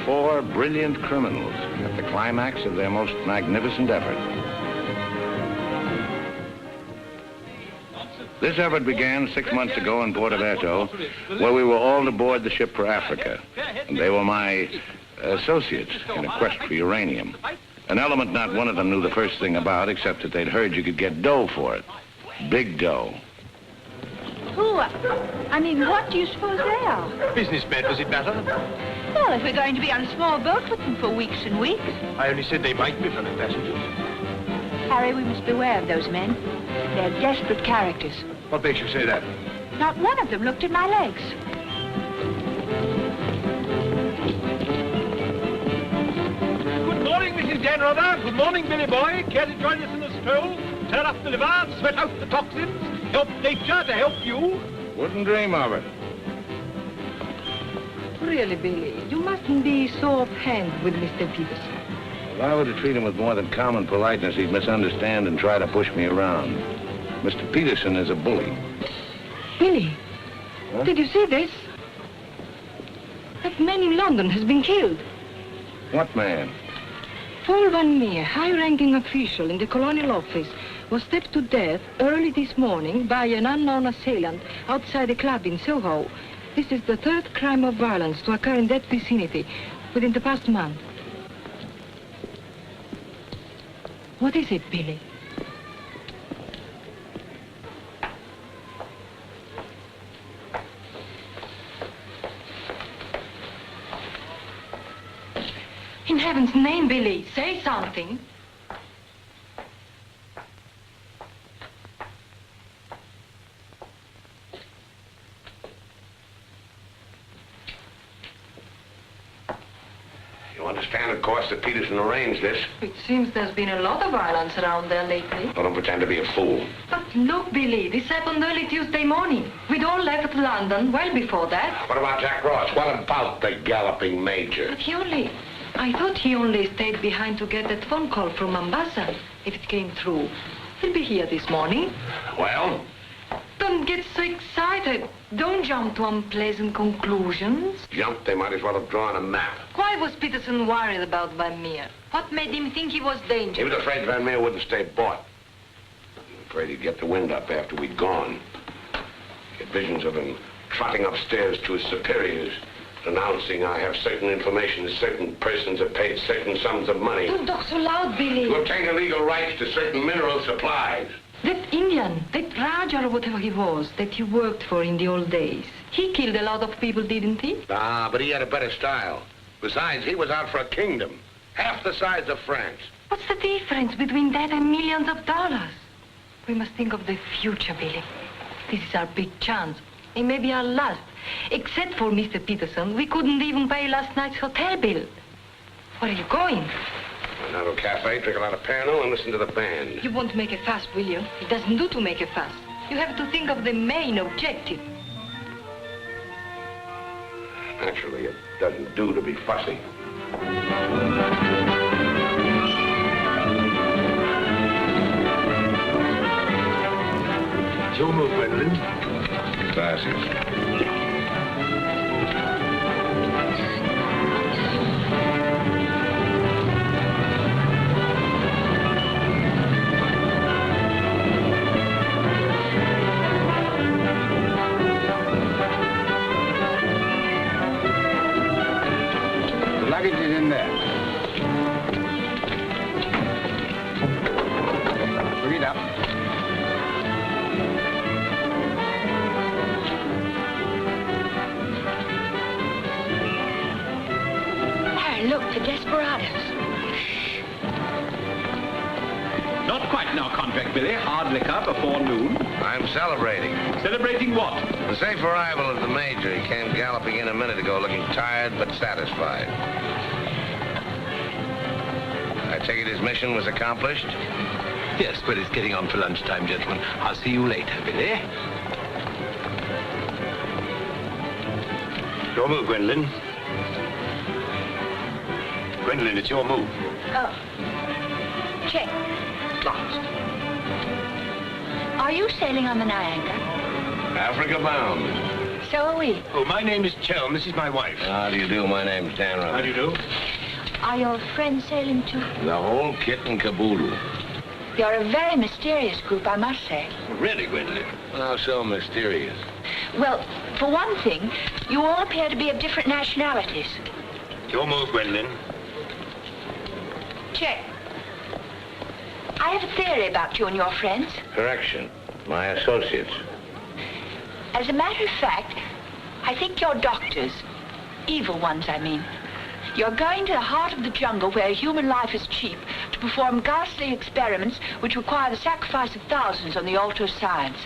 4 brilliant criminals at the climax of their most magnificent effort. This effort began 6 months ago in Porto Vecchio, where we were all aboard the ship for Africa. And they were my associates in a quest for uranium. An element not one of them knew the first thing about, except that they'd heard you could get dough for it. Big dough. Who? I mean, what do you suppose they are? Businessmen, does it matter? Well, if we're going to be on a small boat with them for weeks and weeks. I only said they might be fellow passengers. Harry, we must beware of those men. They're desperate characters. What makes you say that? Not one of them looked at my legs. Good morning, Mrs. Dannreuther. Good morning, Billy boy. Care to join us in a stroll? Turn up the liver, sweat out the toxins, help nature to help you. Wouldn't dream of it. Really, Billy, you mustn't be so offhand with Mr. Peterson. If I were to treat him with more than common politeness, he'd misunderstand and try to push me around. Mr. Peterson is a bully. Billy, Huh? did you see this? That man in London has been killed. What man? Paul Van Meer, high-ranking official in the Colonial Office, was stabbed to death early this morning by an unknown assailant outside a club in Soho. This is the 3rd crime of violence to occur in that vicinity within the past month. What is it, Billy? In heaven's name, Billy, say something. You understand, of course, that Peterson arranged this. It seems there's been a lot of violence around there lately. Well, don't pretend to be a fool. But look, Billy, this happened early Tuesday morning. We'd all left London well before that. What about Jack Ross? What about the galloping major? But I thought he only stayed behind to get that phone call from Mombasa, if it came through. He'll be here this morning. Well? Don't get so excited. Don't jump to unpleasant conclusions. Jump, they might as well have drawn a map. Why was Peterson worried about Van Meer? What made him think he was He dangerous? was afraid Van Meer wouldn't stay bought. Afraid he'd get the wind up after we'd gone. He had visions of him trotting upstairs to his superiors, announcing I have certain information that certain persons have paid certain sums of money Don't talk so loud, Billy. to obtain illegal rights to certain mineral supplies. That Indian, that Raja or whatever he was, that you worked for in the old days, he killed a lot of people, didn't he? Ah, but he had a better style. Besides, he was out for a kingdom, half the size of France. What's the difference between that and millions of dollars? We must think of the future, Billy. This is our big chance. It may be our last. Except for Mr. Peterson, we couldn't even pay last night's hotel bill. Where are you going? Now to a cafe, drink a lot of Pernod, and listen to the band. You won't make a fuss, will you? It doesn't do to make a fuss. You have to think of the main objective. Naturally, it doesn't do to be fussy. It's your move, Gwendolen. Gracias. Luggage is in there. Bring it up. Harry, look, the desperados. Not quite in our contract, Billy. Hard liquor before noon. I'm celebrating. Celebrating what? The safe arrival of the major. He came galloping in a minute ago looking tired but satisfied. I take it his mission was accomplished? Yes, but it's getting on for lunchtime, gentlemen. I'll see you later, Billy. Your move, Gwendolen. Gwendolen, it's your move. Oh. Check. Lost. Are you sailing on the Niagara? Africa bound. So are we. Oh, my name is Chelm. This is my wife. How do you do? My name's Dannreuther. How do you do? Are your friends sailing too? The whole kit and caboodle. You're a very mysterious group, I must say. Really, Gwendolen? How so mysterious? Well, for one thing, you all appear to be of different nationalities. Your move, Gwendolen. Check. I have a theory about you and your friends. Correction. My associates. As a matter of fact, I think you're doctors. Evil ones, I mean. You're going to the heart of the jungle where human life is cheap to perform ghastly experiments which require the sacrifice of thousands on the altar of science.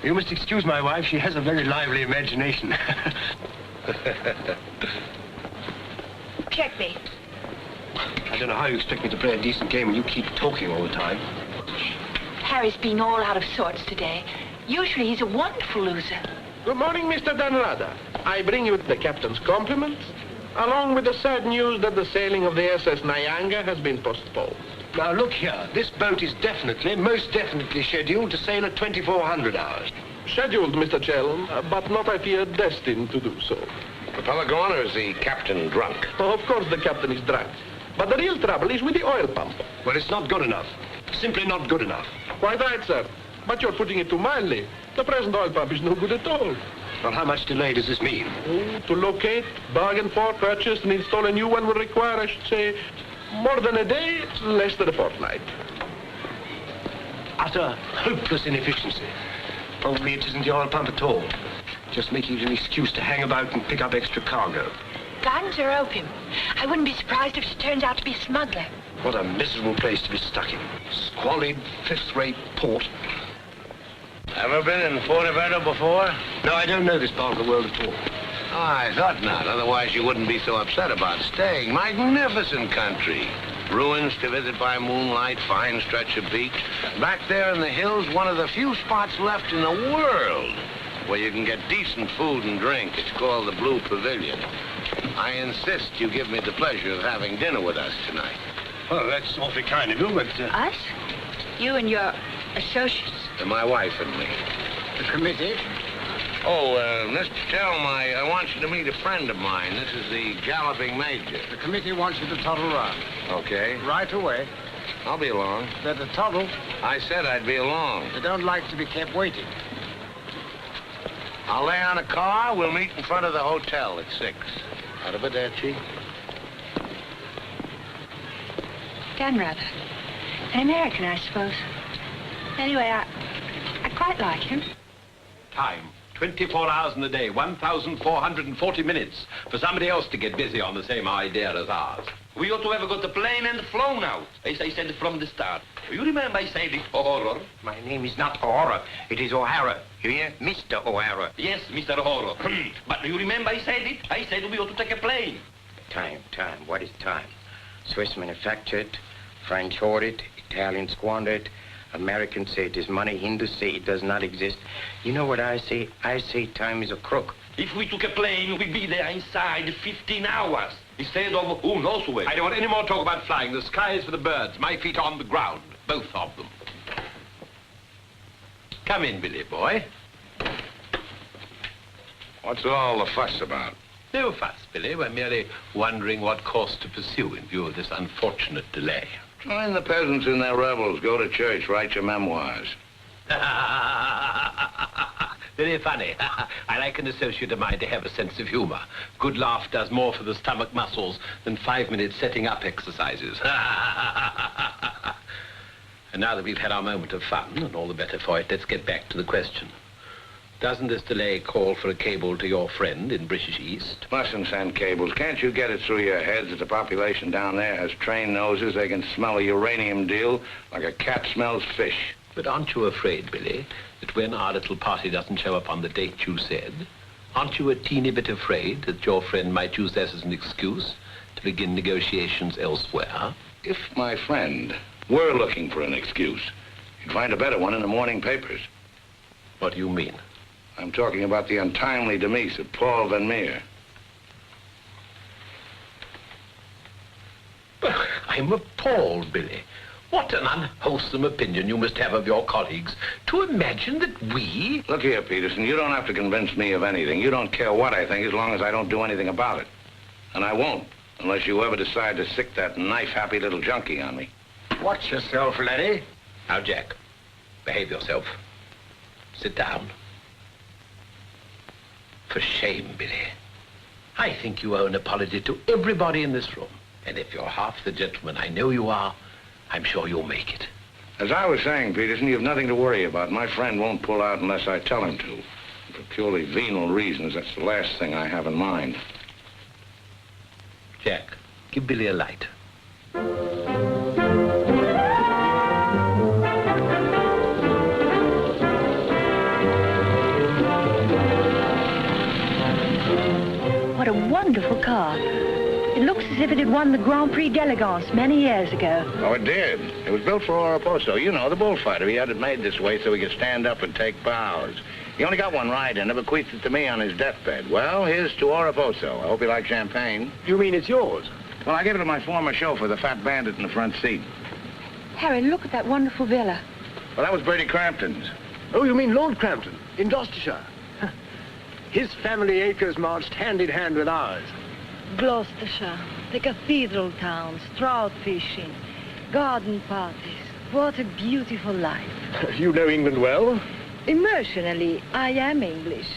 You must excuse my wife. She has a very lively imagination. Check me. I don't know how you expect me to play a decent game when you keep talking all the time. Harry's been all out of sorts today. Usually he's a wonderful loser. Good morning, Mr. Dannreuther. I bring you the captain's compliments, along with the sad news that the sailing of the SS Nyanga has been postponed. Now, look here. This boat is definitely, most definitely scheduled to sail at 2400 hours. Scheduled, Mr. Chelm, but not, I fear, destined to do so. The fellow gone, or is the captain drunk? Oh, of course the captain is drunk. But the real trouble is with the oil pump. Well, it's not good enough. Simply not good enough. Quite right, sir. But you're putting it too mildly. The present oil pump is no good at all. Well, how much delay does this mean? Oh, to locate, bargain for, purchase, and install a new one will require, I should say, more than a day, less than a fortnight. Utter, hopeless inefficiency. Probably it isn't the oil pump at all. Just making it an excuse to hang about and pick up extra cargo. Guns or opium? I wouldn't be surprised if she turns out to be a smuggler. What a miserable place to be stuck in. Squalid, fifth-rate port. Ever been in Forteventura before? No, I don't know this part of the world at all. Oh, I thought not. Otherwise, you wouldn't be so upset about staying. Magnificent country. Ruins to visit by moonlight, fine stretch of beach. Back there in the hills, one of the few spots left in the world where you can get decent food and drink. It's called the Blue Pavilion. I insist you give me the pleasure of having dinner with us tonight. Well, that's awfully kind of you, but... Us? You and your associates? And my wife and me. The committee? Oh, Mr. Chelm, I want you to meet a friend of mine. This is the galloping major. The committee wants you to toddle round. Okay. Right away. I'll be along. Better toddle. I said I'd be along. They don't like to be kept waiting. I'll lay on a car. We'll meet in front of the hotel at 6. Arrivederci. Dannreuther. An American, I suppose. Anyway, I quite like him. Time. 24 hours in the day, 1,440 minutes for somebody else to get busy on the same idea as ours. We ought to have got the plane and flown out, as I said from the start. You remember I said it, O'Hara? My name is not O'Hara. It is O'Hara. You hear? Mr. O'Hara. Yes, Mr. O'Hara. But you remember I said it? I said we ought to take a plane. Time. What is time? Swiss manufactured, French hoarded, Italians squandered, Americans say it is money, Hindus say it does not exist. You know what I say? I say time is a crook. If we took a plane, we'd be there inside 15 hours. Instead of who knows where. I don't want any more talk about flying. The sky is for the birds. My feet on the ground. Both of them. Come in, Billy boy. What's all the fuss about? No fuss, Billy. We're merely wondering what course to pursue in view of this unfortunate delay. Join the peasants in their revels. Go to church. Write your memoirs. Very funny. I like an associate of mine to have a sense of humor. Good laugh does more for the stomach muscles than 5 minutes setting up exercises. And now that we've had our moment of fun, and all the better for it, let's get back to the question. Doesn't this delay call for a cable to your friend in British East? Mustn't send cables. Can't you get it through your heads that the population down there has trained noses? They can smell a uranium deal like a cat smells fish. But aren't you afraid, Billy, that when our little party doesn't show up on the date you said, aren't you a teeny bit afraid that your friend might use that as an excuse to begin negotiations elsewhere? If my friend were looking for an excuse, you'd find a better one in the morning papers. What do you mean? I'm talking about the untimely demise of Paul Van Meer. I'm appalled, Billy. What an unwholesome opinion you must have of your colleagues. To imagine that we... Look here, Peterson, you don't have to convince me of anything. You don't care what I think as long as I don't do anything about it. And I won't, unless you ever decide to sick that knife-happy little junkie on me. Watch yourself, laddie. Now, Jack, behave yourself. Sit down. For shame, Billy. I think you owe an apology to everybody in this room. And if you're half the gentleman I know you are, I'm sure you'll make it. As I was saying, Peterson, you've nothing to worry about. My friend won't pull out unless I tell him to. For purely venal reasons, that's the last thing I have in mind. Jack, give Billy a light. What a wonderful car. It looks as if it had won the Grand Prix d'Elegance many years ago. Oh, it did. It was built for Oraposo. You know, the bullfighter. He had it made this way so he could stand up and take bows. He only got one ride in it, bequeathed it to me on his deathbed. Well, here's to Oraposo. I hope you like champagne. You mean it's yours? Well, I gave it to my former chauffeur, the fat bandit in the front seat. Harry, look at that wonderful villa. Well, that was Bertie Crampton's. Oh, you mean Lord Crampton, in Gloucestershire? His family acres marched hand in hand with ours. Gloucestershire, the cathedral towns, trout fishing, garden parties. What a beautiful life. You know England well? Emotionally, I am English.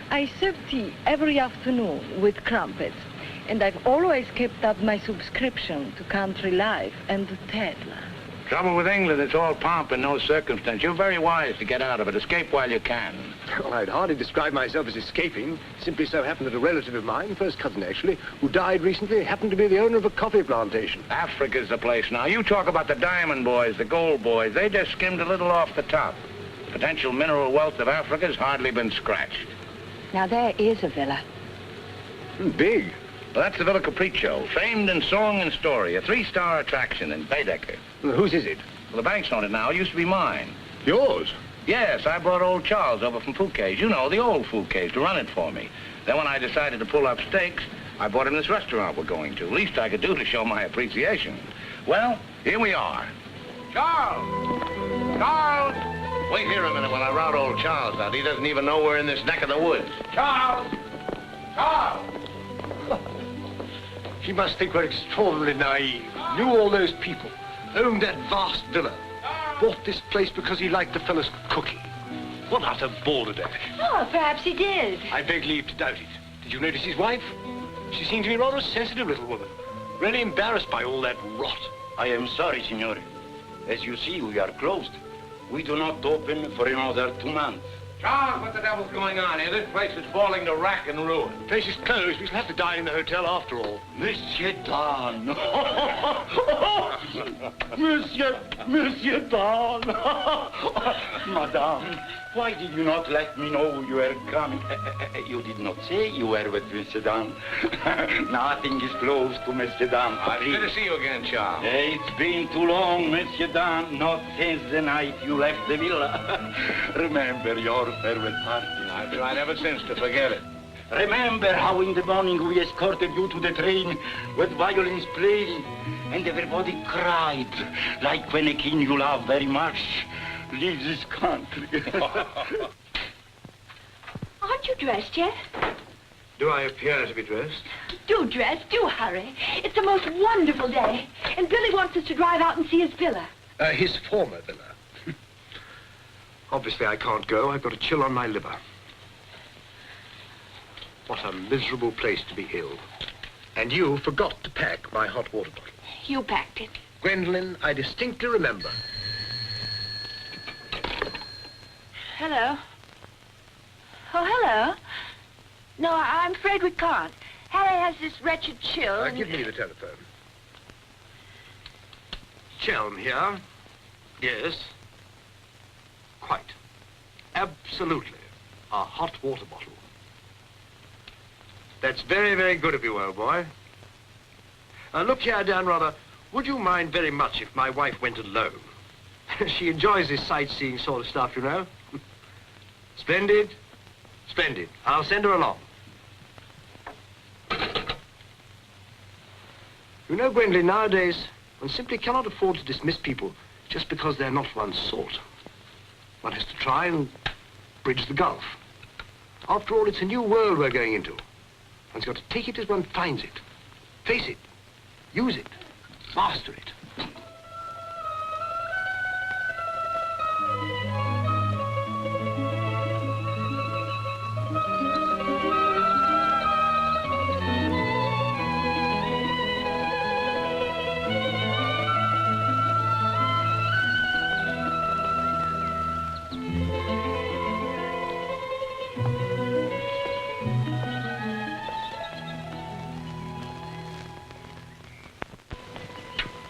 I serve tea every afternoon with crumpets, and I've always kept up my subscription to Country Life and to Tedler. Trouble with England, it's all pomp and no circumstance. You're very wise to get out of it. Escape while you can. Well, I'd hardly describe myself as escaping. Simply so happened that a relative of mine, first cousin actually, who died recently, happened to be the owner of a coffee plantation. Africa's the place now. You talk about the diamond boys, the gold boys. They just skimmed a little off the top. The potential mineral wealth of Africa's hardly been scratched. Now, there is a villa. Big. Well, that's the Villa Capriccio, famed in song and story, a 3-star attraction in Baedeker. Well, whose is it? Well, the bank's own it now. It used to be mine. Yours? Yes, I brought old Charles over from Fouquet's. You know, the old Fouquet's, to run it for me. Then when I decided to pull up stakes, I bought him this restaurant we're going to. Least I could do to show my appreciation. Well, here we are. Charles! Charles! Wait here a minute while I rout old Charles out. He doesn't even know we're in this neck of the woods. Charles! Charles! He must think we're extraordinarily naive. Knew all those people. Owned that vast villa. Bought this place because he liked the fellow's cooking. What utter balderdash. Oh, perhaps he did. I beg leave to doubt it. Did you notice his wife? She seemed to be rather a sensitive little woman. Really embarrassed by all that rot. I am sorry, signore. As you see, we are closed. We do not open for another 2 months. Charles, what the devil's going on here? This place is falling to rack and ruin. The place is closed. We shall have to dine in the hotel after all. Monsieur Dan. Monsieur Dan. Madame, why did you not let me know you were coming? You did not say you were with Monsieur Dan. Nothing is closed to Monsieur Dan. It's good to see you again, Charles. It's been too long, Monsieur Dan. Not since the night you left the villa. Remember your farewell party. I've tried ever since to forget it. Remember how in the morning we escorted you to the train with violins playing and everybody cried like when a king you love very much leaves this country. Aren't you dressed yet? Do I appear to be dressed? Do dress, do hurry. It's the most wonderful day. And Billy wants us to drive out and see his villa. His former villa. Obviously, I can't go. I've got a chill on my liver. What a miserable place to be ill. And you forgot to pack my hot water bottle. You packed it. Gwendolen, I distinctly remember. Hello. Oh, hello. No, I'm afraid we can't. Harry has this wretched chill. Give me the telephone. Chelm here. Yes. Quite. Absolutely. A hot water bottle. That's very, very good of you, old boy. Look here, Dannreuther, would you mind very much if my wife went alone? She enjoys this sightseeing sort of stuff, you know. Splendid. Splendid. I'll send her along. You know, Gwendolen, nowadays, One simply cannot afford to dismiss people just because they're not one's sort. One has to try and bridge the gulf. After all, it's a new world we're going into. One's got to take it as one finds it. Face it. Use it. Master it.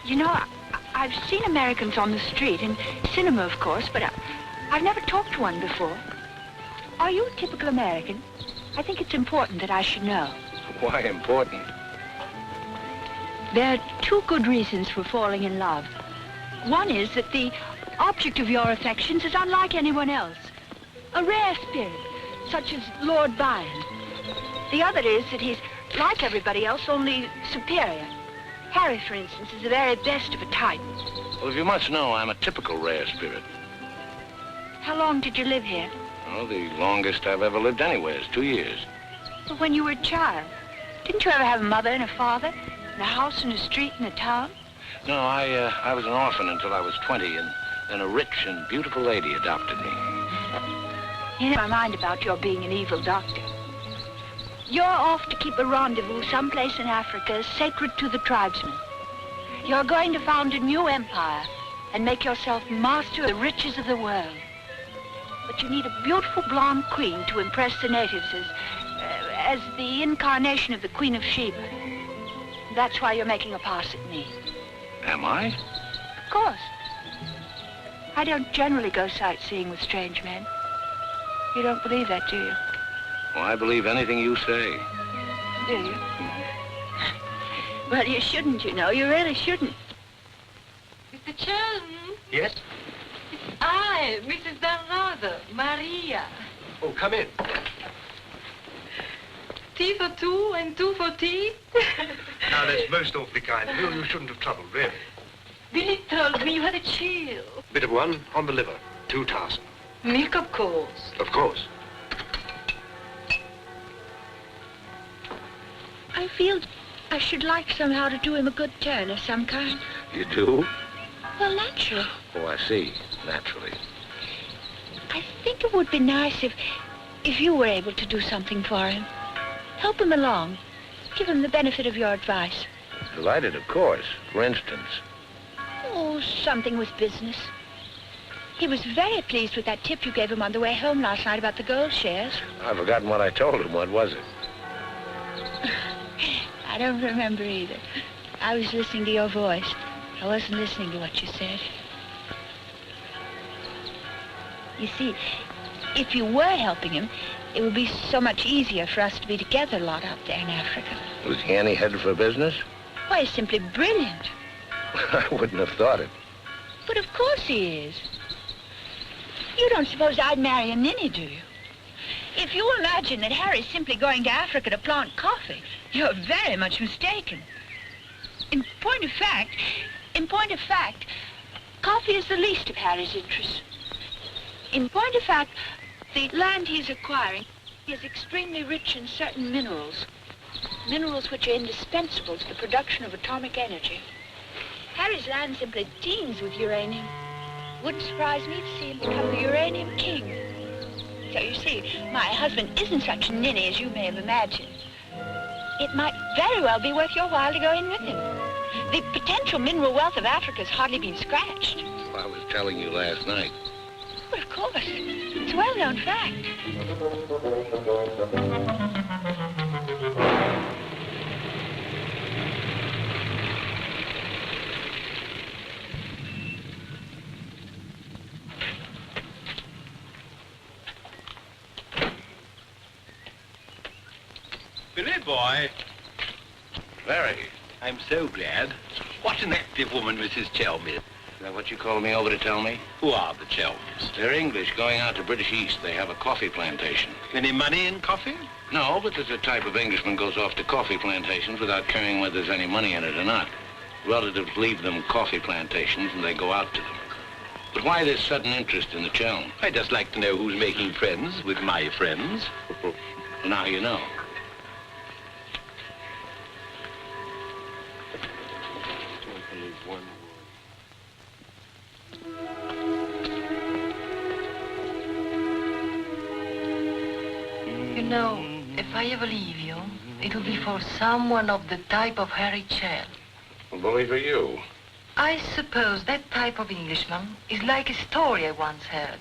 You know, I've seen Americans on the street, in cinema, of course, but I've never talked to one before. Are you a typical American? I think it's important that I should know. Why important? There are two good reasons for falling in love. One is that the object of your affections is unlike anyone else. A rare spirit, such as Lord Byron. The other is that he's like everybody else, only superior. Harry, for instance, is the very best of a type. Well, if you must know, I'm a typical rare spirit. How long did you live here? Oh, the longest I've ever lived anywhere is 2 years. Well, when you were a child. Didn't you ever have a mother and a father? And a house and a street and a town? No, I was an orphan until I was 20, and then a rich and beautiful lady adopted me. You know my mind about your being an evil doctor. You're off to keep a rendezvous someplace in Africa sacred to the tribesmen. You're going to found a new empire and make yourself master of the riches of the world. But you need a beautiful blonde queen to impress the natives as the incarnation of the Queen of Sheba. That's why you're making a pass at me. Am I? Of course. I don't generally go sightseeing with strange men. You don't believe that, do you? Well, I believe anything you say. Do you? Well, you shouldn't, you know. You really shouldn't. Mr. Chelms? Yes? It's I, Mrs. Dannreuther, Maria. Oh, come in. Tea for two and two for tea? Now, that's most awfully kind. No, you shouldn't have troubled, really. Billy told me you had a chill. Bit of one on the liver. 2 tasks. Milk, of course. Of course. I feel I should like somehow to do him a good turn of some kind. You do? Well, naturally. Oh, I see. Naturally. I think it would be nice if you were able to do something for him. Help him along. Give him the benefit of your advice. Delighted, of course. For instance. Oh, something with business. He was very pleased with that tip you gave him on the way home last night about the gold shares. I've forgotten what I told him. What was it? I don't remember either. I was listening to your voice. I wasn't listening to what you said. You see, if you were helping him, it would be so much easier for us to be together a lot out there in Africa. Was he any headed for business? Why, he's simply brilliant. I wouldn't have thought it. But of course he is. You don't suppose I'd marry a ninny, do you? If you imagine that Harry's simply going to Africa to plant coffee, you're very much mistaken. In point of fact, coffee is the least of Harry's interests. In point of fact, the land he's acquiring is extremely rich in certain minerals. Minerals which are indispensable to the production of atomic energy. Harry's land simply teems with uranium. Wouldn't surprise me to see him become the uranium king. So you see, my husband isn't such a ninny as you may have imagined. It might very well be worth your while to go in with him. The potential mineral wealth of Africa has hardly been scratched. I was telling you last night. Well, of course. It's a well-known fact. Billy boy. Very. I'm so glad. What an active woman Mrs. Chelm is. Is that what you called me over to tell me? Who are the Chelms? They're English going out to British East. They have a coffee plantation. Any money in coffee? No, but there's a type of Englishman goes off to coffee plantations without caring whether there's any money in it or not. Relatives leave them coffee plantations and they go out to them. But why this sudden interest in the Chelm? I'd just like to know who's making friends with my friends. Now you know. You know, if I ever leave you, it will be for someone of the type of Harry Chelm. Well, bully for you. I suppose that type of Englishman is like a story I once heard.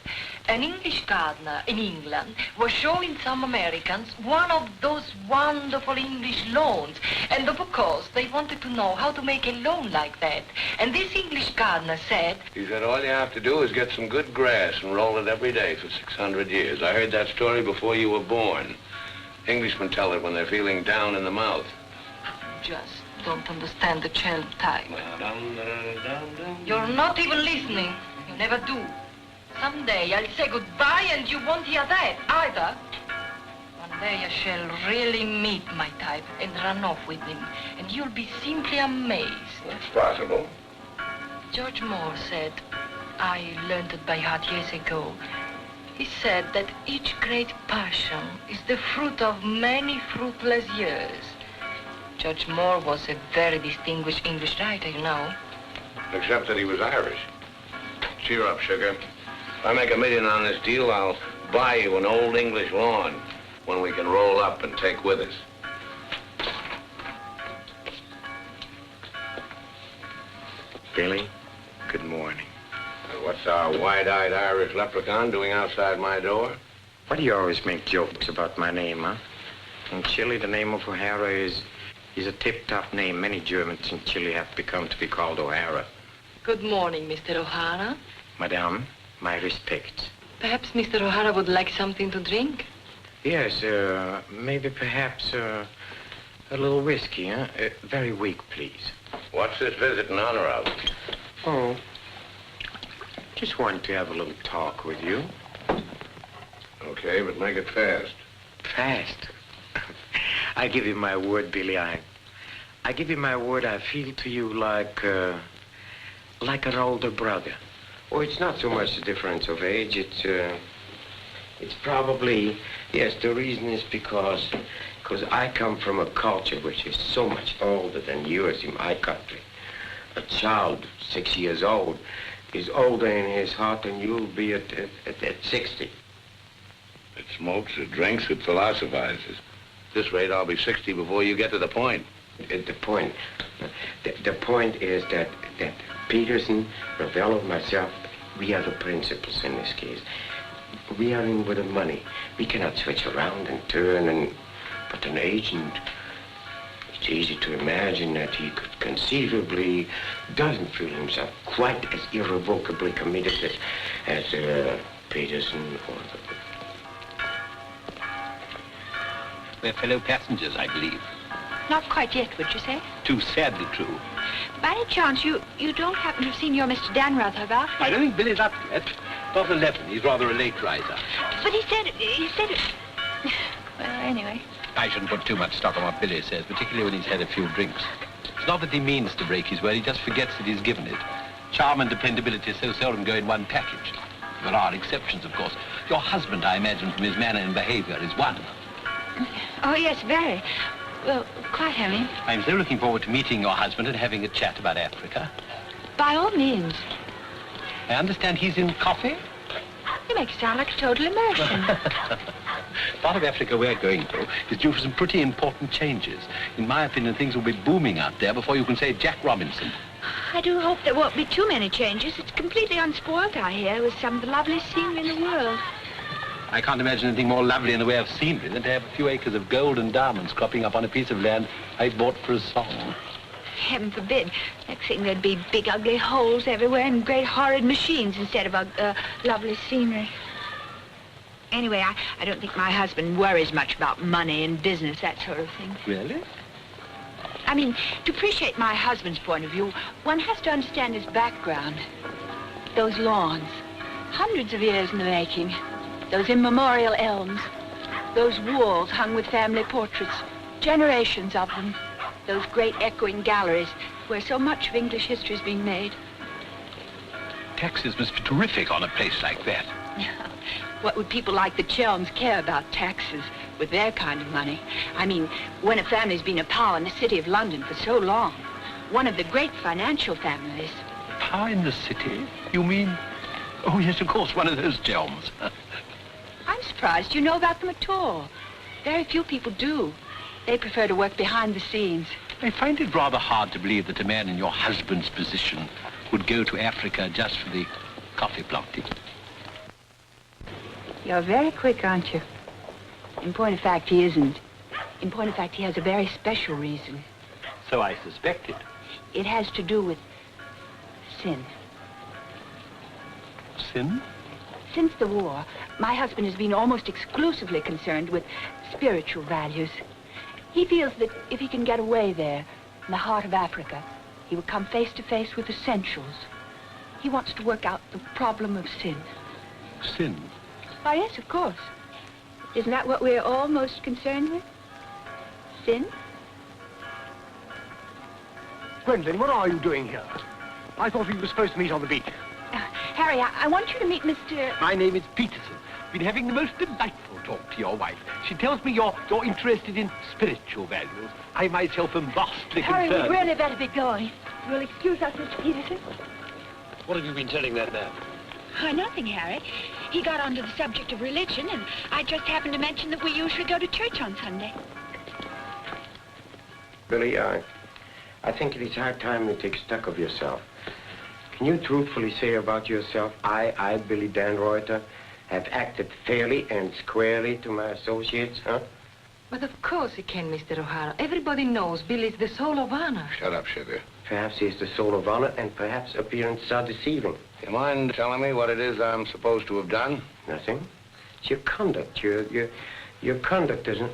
An English gardener in England was showing some Americans one of those wonderful English lawns. And of course, they wanted to know how to make a lawn like that. And this English gardener said... He said all you have to do is get some good grass and roll it every day for 600 years. I heard that story before you were born. Englishmen tell it when they're feeling down in the mouth. Just don't understand the Chelm type. You're not even listening. You never do. Someday I'll say goodbye and you won't hear that either. One day I shall really meet my type and run off with him. And you'll be simply amazed. That's possible. George Moore said, I learned it by heart years ago. He said that each great passion is the fruit of many fruitless years. George Moore was a very distinguished English writer, you know. Except that he was Irish. Cheer up, sugar. If I make $1 million on this deal, I'll buy you an old English lawn, one we can roll up and take with us. Billy, good morning. What's our wide-eyed Irish leprechaun doing outside my door? Why do you always make jokes about my name, huh? In Chile, the name of O'Hara is a tip-top name. Many Germans in Chile have become to be called O'Hara. Good morning, Mr. O'Hara. Madame, my respects. Perhaps Mr. O'Hara would like something to drink? Yes, maybe perhaps a little whiskey, huh? Very weak, please. What's this visit in honor of? Oh, just wanted to have a little talk with you. Okay, but make it fast. Fast? I give you my word, Billy. I give you my word. I feel to you like an older brother. Oh, it's not so much the difference of age. It's probably, yes, the reason is because I come from a culture which is so much older than yours in my country. A child 6 years old is older in his heart than you'll be at 60. It smokes, it drinks, it philosophizes. At this rate, I'll be 60 before you get to the point. The point is that Peterson, Ravello, myself, we are the principals in this case. We are in with the money. We cannot switch around and turn, but an agent, it's easy to imagine that he could conceivably doesn't feel himself quite as irrevocably committed as Peterson or We're fellow passengers, I believe. Not quite yet, would you say? Too sadly true. By any chance, you don't happen to have seen your Mr. Dannreuther about? I don't think Billy's up yet. Not 11. He's rather a late riser. But he said it. Well, anyway. I shouldn't put too much stock on what Billy says, particularly when he's had a few drinks. It's not that he means to break his word, he just forgets that he's given it. Charm and dependability so seldom go in one package. There are exceptions, of course. Your husband, I imagine, from his manner and behavior, is one. Oh, yes, very. Well, quite, Harry. I'm so looking forward to meeting your husband and having a chat about Africa. By all means. I understand he's in coffee? You make it sound like a total immersion. Part of Africa we're going to is due for some pretty important changes. In my opinion, things will be booming out there before you can say Jack Robinson. I do hope there won't be too many changes. It's completely unspoiled, I hear, with some of the loveliest scenery in the world. I can't imagine anything more lovely in the way of scenery than to have a few acres of gold and diamonds cropping up on a piece of land I bought for a song. Heaven forbid. Next thing there'd be big, ugly holes everywhere and great, horrid machines instead of lovely scenery. Anyway, I don't think my husband worries much about money and business, that sort of thing. Really? I mean, to appreciate my husband's point of view, one has to understand his background. Those lawns, hundreds of years in the making. Those immemorial elms, those walls hung with family portraits, generations of them, those great echoing galleries, where so much of English history is being made. Taxes must be terrific on a place like that. What would people like the Chelms care about taxes with their kind of money? I mean, when a family's been a power in the city of London for so long, one of the great financial families. Power in the city? You mean? Oh, yes, of course, one of those Chelms. I'm surprised you know about them at all. Very few people do. They prefer to work behind the scenes. I find it rather hard to believe that a man in your husband's position would go to Africa just for the coffee planting. You're very quick, aren't you? In point of fact, he isn't. In point of fact, he has a very special reason. So I suspected. It has to do with sin. Sin? Since the war, my husband has been almost exclusively concerned with spiritual values. He feels that if he can get away there, in the heart of Africa, he will come face to face with essentials. He wants to work out the problem of sin. Sin? Oh, yes, of course. Isn't that what we're all most concerned with? Sin? Gwendolen, what are you doing here? I thought we were supposed to meet on the beach. Harry, I want you to meet Mr... My name is Peterson. Been having the most delightful talk to your wife. She tells me you're interested in spiritual values. I myself am vastly Harry, concerned. we'd really better be going. You'll excuse us, Mr. Peterson? What have you been telling that man? Oh, nothing, Harry. He got onto the subject of religion, and I just happened to mention that we usually go to church on Sunday. Billy, I think it is high time you take stock of yourself. Can you truthfully say about yourself, I, Billy Dannreuther, have acted fairly and squarely to my associates, huh? But of course he can, Mr. O'Hara. Everybody knows Billy's the soul of honor. Shut up, sugar. Perhaps he's the soul of honor, and perhaps appearances are deceiving. You mind telling me what it is I'm supposed to have done? Nothing. It's your conduct. Your conduct doesn't...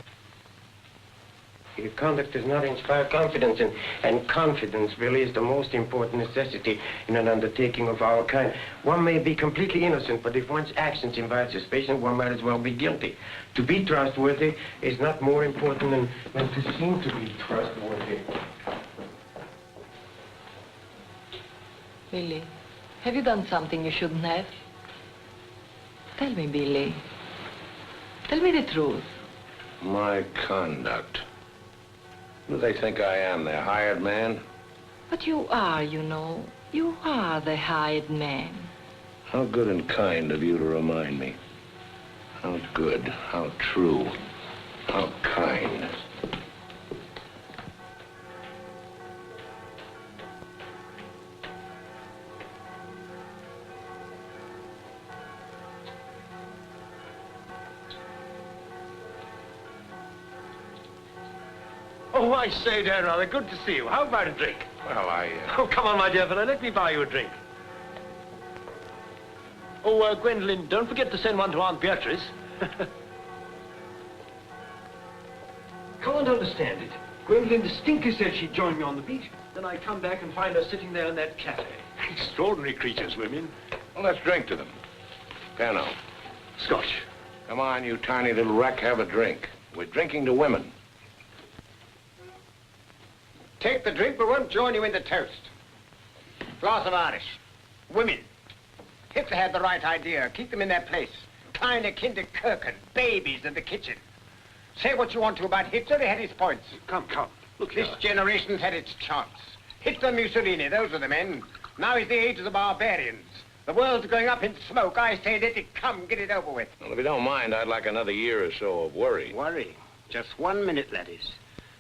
Your conduct does not inspire confidence, and confidence, Billy, is the most important necessity in an undertaking of our kind. One may be completely innocent, but if one's actions invite suspicion, one might as well be guilty. To be trustworthy is not more important than to seem to be trustworthy. Billy, have you done something you shouldn't have? Tell me, Billy. Tell me the truth. My conduct. Who do they think I am, their hired man? But you are, you know. You are the hired man. How good and kind of you to remind me. How good, how true, how kind. Oh, I say, Dannreuther, good to see you. How about a drink? Well, Oh, come on, my dear fellow, let me buy you a drink. Oh, Gwendolen, don't forget to send one to Aunt Beatrice. Can't understand it. Gwendolen distinctly said she'd join me on the beach. Then I come back and find her sitting there in that cafe. Extraordinary creatures, women. Well, let's drink to them. Piano. Scotch. Come on, you tiny little wreck, have a drink. We're drinking to women. Take the drink, but won't join you in the toast. Glass of Irish. Women. Hitler had the right idea. Keep them in their place. Kleine Kinderkirchen, babies in the kitchen. Say what you want to about Hitler, he had his points. Come. Look here. This generation's had its chance. Hitler, Mussolini, those are the men. Now is the age of the barbarians. The world's going up in smoke. I say, let it come, get it over with. Well, if you don't mind, I'd like another year or so of worry. Worry? Just 1 minute, laddies.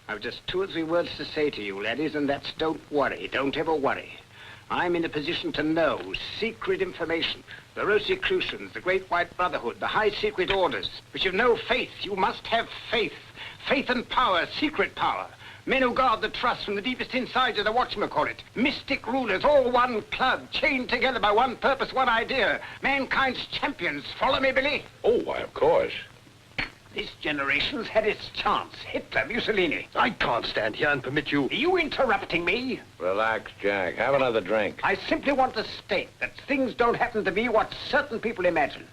I've just 2 or 3 words to say to you, laddies, and that's don't worry. Don't ever worry. I'm in a position to know secret information. The Rosicrucians, the Great White Brotherhood, the high secret orders. But you've no faith. You must have faith. Faith and power, secret power. Men who guard the trust from the deepest insides of the whatchamacallit. Mystic rulers, all one club, chained together by one purpose, one idea. Mankind's champions. Follow me, Billy? Oh, why, of course. This generation's had its chance. Hitler, Mussolini. I can't stand here and permit you... Are you interrupting me? Relax, Jack. Have another drink. I simply want to state that things don't happen to be what certain people imagine.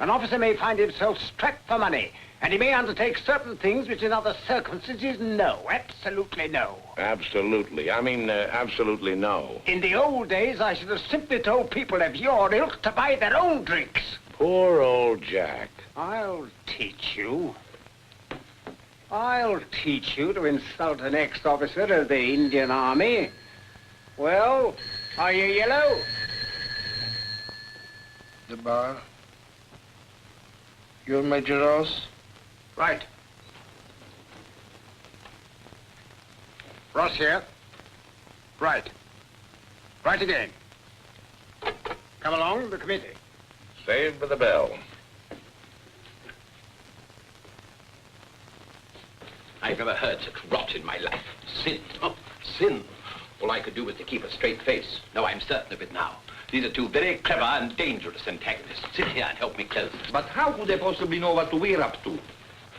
An officer may find himself strapped for money, and he may undertake certain things which in other circumstances, no, absolutely no. Absolutely. I mean, absolutely no. In the old days, I should have simply told people of your ilk to buy their own drinks. Poor old Jack. I'll teach you. I'll teach you to insult an ex-officer of the Indian Army. Well, are you yellow? The bar. You're Major Ross? Right. Ross here. Right. Right again. Come along, the committee. Saved by the bell. I've never heard such rot in my life. Sin. Oh, sin. All I could do was to keep a straight face. No, I'm certain of it now. These are two very clever and dangerous antagonists. Sit here and help me close. But how could they possibly know what we're up to?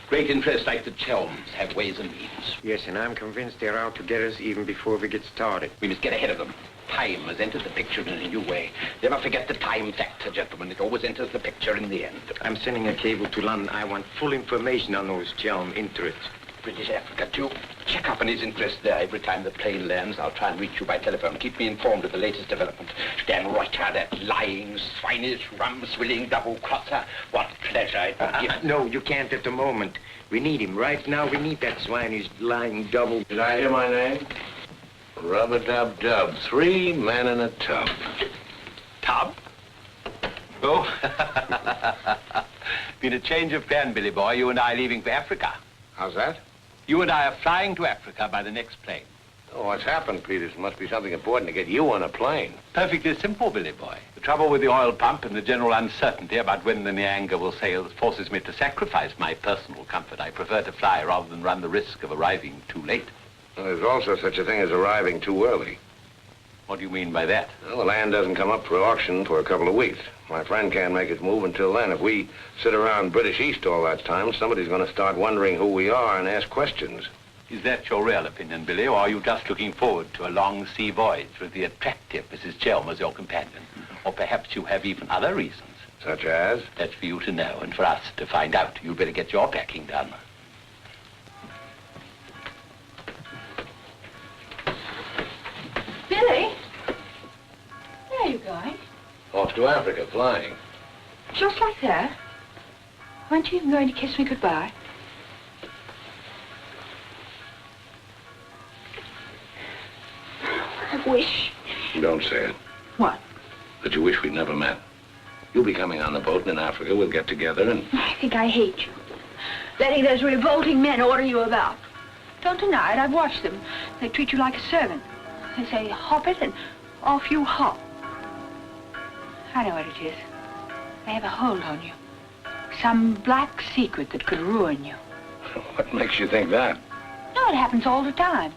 Great interests like the Chelms have ways and means. Yes, and I'm convinced they're out to get us even before we get started. We must get ahead of them. Time has entered the picture in a new way. Never forget the time factor, gentlemen. It always enters the picture in the end. I'm sending a cable to London. I want full information on those Chelm interests. British Africa, too. Check up on his interest there. Every time the plane lands, I'll try and reach you by telephone. Keep me informed of the latest development. Dannreuther, that lying, swinish, rum-swilling double-crosser. What pleasure it would give. No, you can't at the moment. We need him. Right now, we need that swinish, lying double. Did I hear my name? Rub-a-dub-dub. 3 men in a tub. Tub? Oh. Been a change of plan, Billy boy. You and I leaving for Africa. How's that? You and I are flying to Africa by the next plane. Oh, what's happened, Peterson? Must be something important to get you on a plane. Perfectly simple, Billy boy. The trouble with the oil pump and the general uncertainty about when the Nyanga will sail forces me to sacrifice my personal comfort. I prefer to fly rather than run the risk of arriving too late. Well, there's also such a thing as arriving too early. What do you mean by that? Well, the land doesn't come up for auction for a couple of weeks. My friend can't make his move until then. If we sit around British East all that time, somebody's going to start wondering who we are and ask questions. Is that your real opinion, Billy, or are you just looking forward to a long sea voyage with the attractive Mrs. Chelm as your companion? Or perhaps you have even other reasons. Such as? That's for you to know and for us to find out. You'd better get your packing done. Billy? Where are you going? Off to Africa, flying. Just like that? Weren't you even going to kiss me goodbye? I wish. Don't say it. What? That you wish we'd never met. You'll be coming on the boat, and in Africa we'll get together and... I think I hate you. Letting those revolting men order you about. Don't deny it, I've watched them. They treat you like a servant. They say, hop it, and off you hop. I know what it is. They have a hold on you. Some black secret that could ruin you. What makes you think that? No, it happens all the time.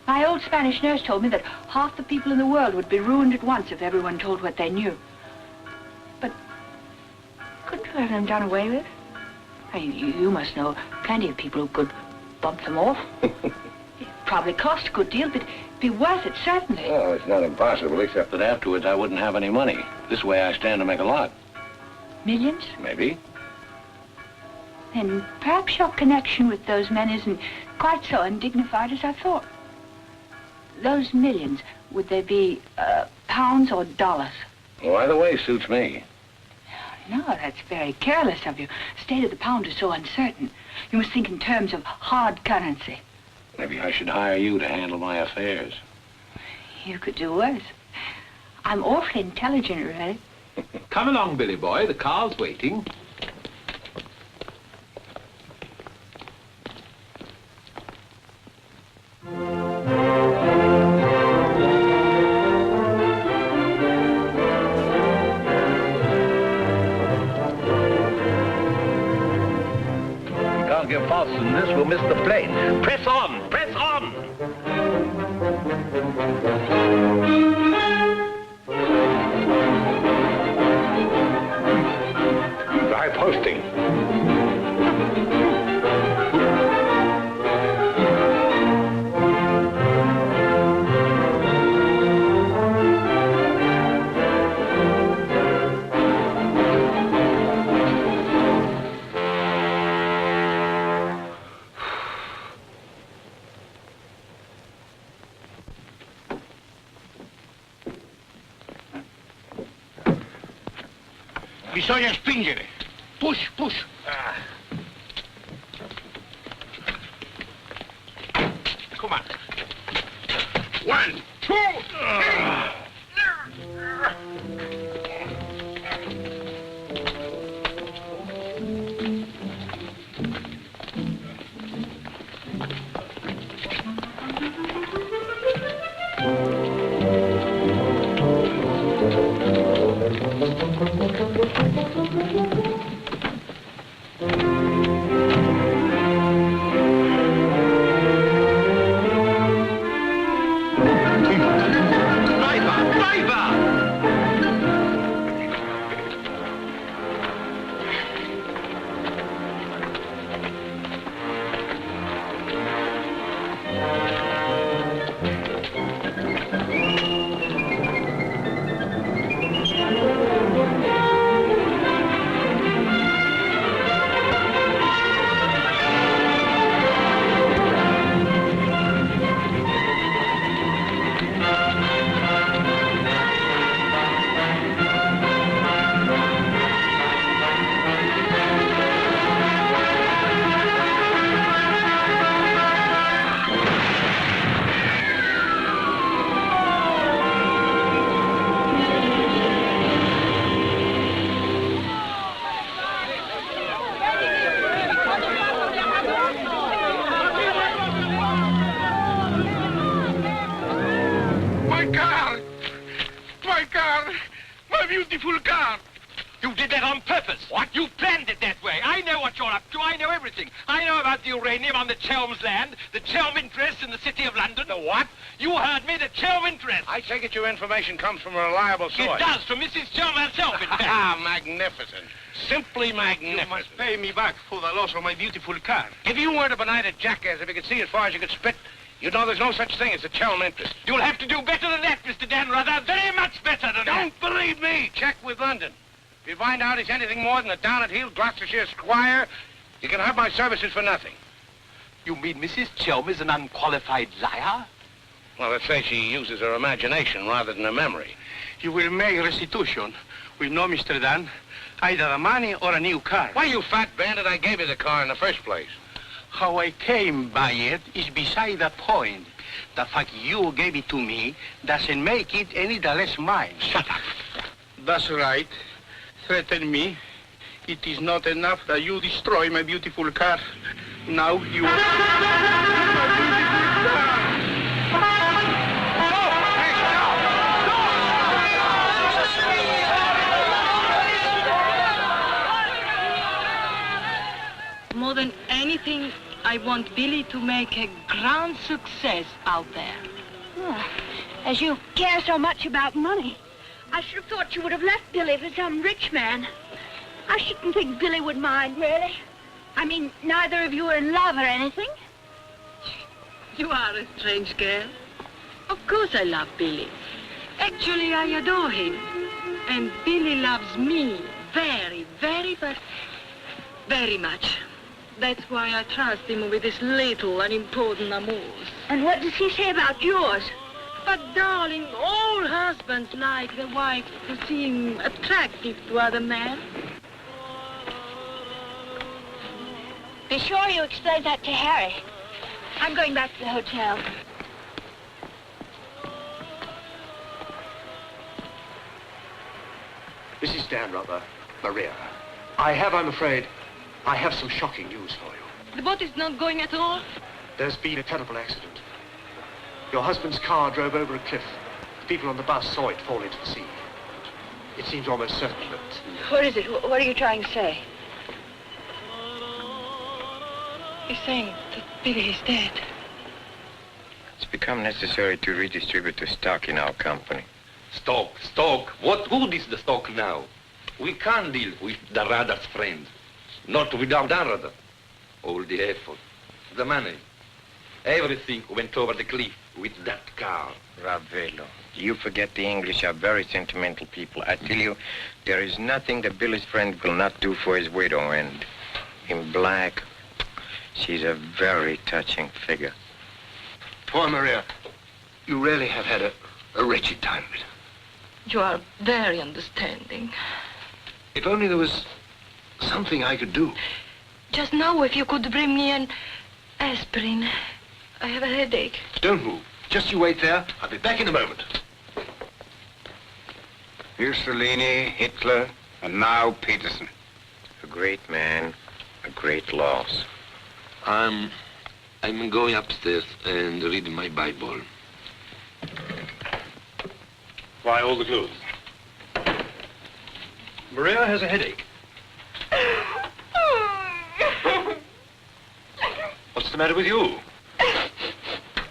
My old Spanish nurse told me that half the people in the world would be ruined at once if everyone told what they knew. But couldn't you have them done away with? I mean, you must know plenty of people who could bump them off. It probably cost a good deal, but it'd be worth it, certainly. Well, it's not impossible, except that afterwards I wouldn't have any money. This way I stand to make a lot. Millions? Maybe. Then perhaps your connection with those men isn't quite so undignified as I thought. Those millions, would they be pounds or dollars? Well, either way suits me. No, that's very careless of you. The state of the pound is so uncertain. You must think in terms of hard currency. Maybe I should hire you to handle my affairs. You could do worse. I'm awfully intelligent, really. Come along, Billy boy. The car's waiting. Get faster than this, we'll miss the plane. Press on! Press on! High posting. Bisogna spingere. Push, push. Come on. 1, 2, 3. Beautiful car. You did that on purpose. What? You planned it that way. I know what you're up to. I know everything. I know about the uranium on the Chelms land, the Chelm interests in the City of London. The what? You heard me, the Chelm interests. I take it your information comes from a reliable source. It does, from Mrs. Chelm herself, in fact. Ah, magnificent. Simply magnificent. You must pay me back for the loss of my beautiful car. If you weren't a benighted jackass, if you could see as far as you could spit, you'd know there's no such thing as a Chelm interest. You'll have to do better than that, Mr. Dannreuther. Very much better than that. Don't believe me. Check with London. If you find out he's anything more than a down-at-heel Gloucestershire squire, you can have my services for nothing. You mean Mrs. Chelm is an unqualified liar? Well, let's say she uses her imagination rather than her memory. You will make restitution with no Mr. Dan, either the money or a new car. Why, you fat bandit, I gave you the car in the first place. How I came by it is beside the point. The fact you gave it to me doesn't make it any the less mine. Shut up. That's right. Threaten me. It is not enough that you destroy my beautiful car. Now you... More than anything, I want Billy to make a grand success out there. Oh, as you care so much about money, I should have thought you would have left Billy for some rich man. I shouldn't think Billy would mind, really. I mean, neither of you are in love or anything. You are a strange girl. Of course I love Billy. Actually, I adore him. And Billy loves me very, but very much. That's why I trust him with his little unimportant amours. And what does he say about yours? But, darling, all husbands like their wife to seem attractive to other men. Be sure you explain that to Harry. I'm going back to the hotel. Mrs. Dannreuther, Maria, I'm afraid, I have some shocking news for you. The boat is not going at all? There's been a terrible accident. Your husband's car drove over a cliff. The people on the bus saw it fall into the sea. It seems almost certain that... What is it? What are you trying to say? He's saying that Billy is dead. It's become necessary to redistribute the stock in our company. Stock. What good is the stock now? We can't deal with Dannreuther's friends. Not without Dannreuther. All the effort, the money, everything went over the cliff with that car. Ravello, you forget the English are very sentimental people. I tell you, there is nothing that Billy's friend will not do for his widow, and in black, she's a very touching figure. Poor Maria, you really have had a wretched time of it. You are very understanding. If only there was something I could do. Just now, if you could bring me an aspirin. I have a headache. Don't move. Just you wait there. I'll be back in a moment. Mussolini, Hitler, and now Peterson. A great man, a great loss. I'm going upstairs and reading my Bible. Why all the clothes? Maria has a headache. What's the matter with you?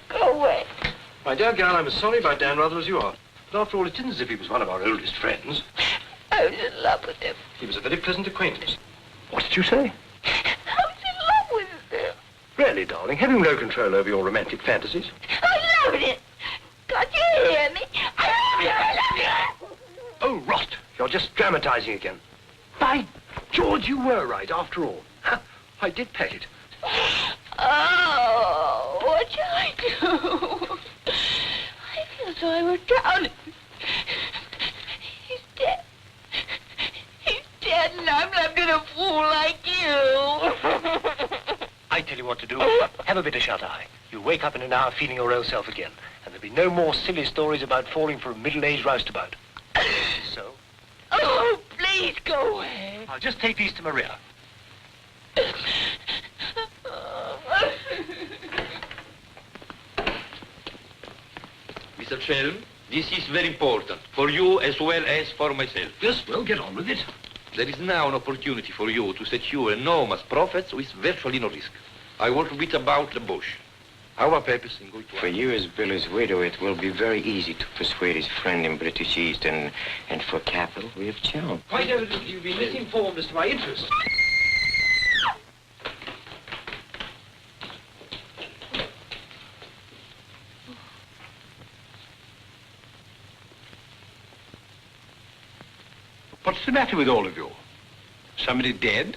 Go away. My dear girl, I'm as sorry about Dannreuther as you are. But after all, it isn't as if he was one of our oldest friends. I was in love with him. He was a very pleasant acquaintance. What did you say? I was in love with him. Really, darling, have you no control over your romantic fantasies? I loved it. Can't you hear me? I love you, I love you. Oh, rot. You're just dramatizing again. By George, you were right, after all. I did pet it. Oh, what shall I do? I feel so I was drowning. He's dead. He's dead, and I'm left in a fool like you. I tell you what to do. Have a bit of shut-eye. You'll wake up in an hour feeling your old self again. And there'll be no more silly stories about falling for a middle-aged roustabout. So? Oh, please go away. I'll just take these to Maria. Mr. Chelm, this is very important, for you as well as for myself. Yes, well, get on with it. There is now an opportunity for you to secure enormous profits with virtually no risk. I want to beat about the bush. Our purpose in going to... For you as Billy's widow, it will be very easy to persuade his friend in British East, and for capital, we have Chelms. Quite evidently, you've been misinformed as to my interest. What's the matter with all of you? Somebody dead?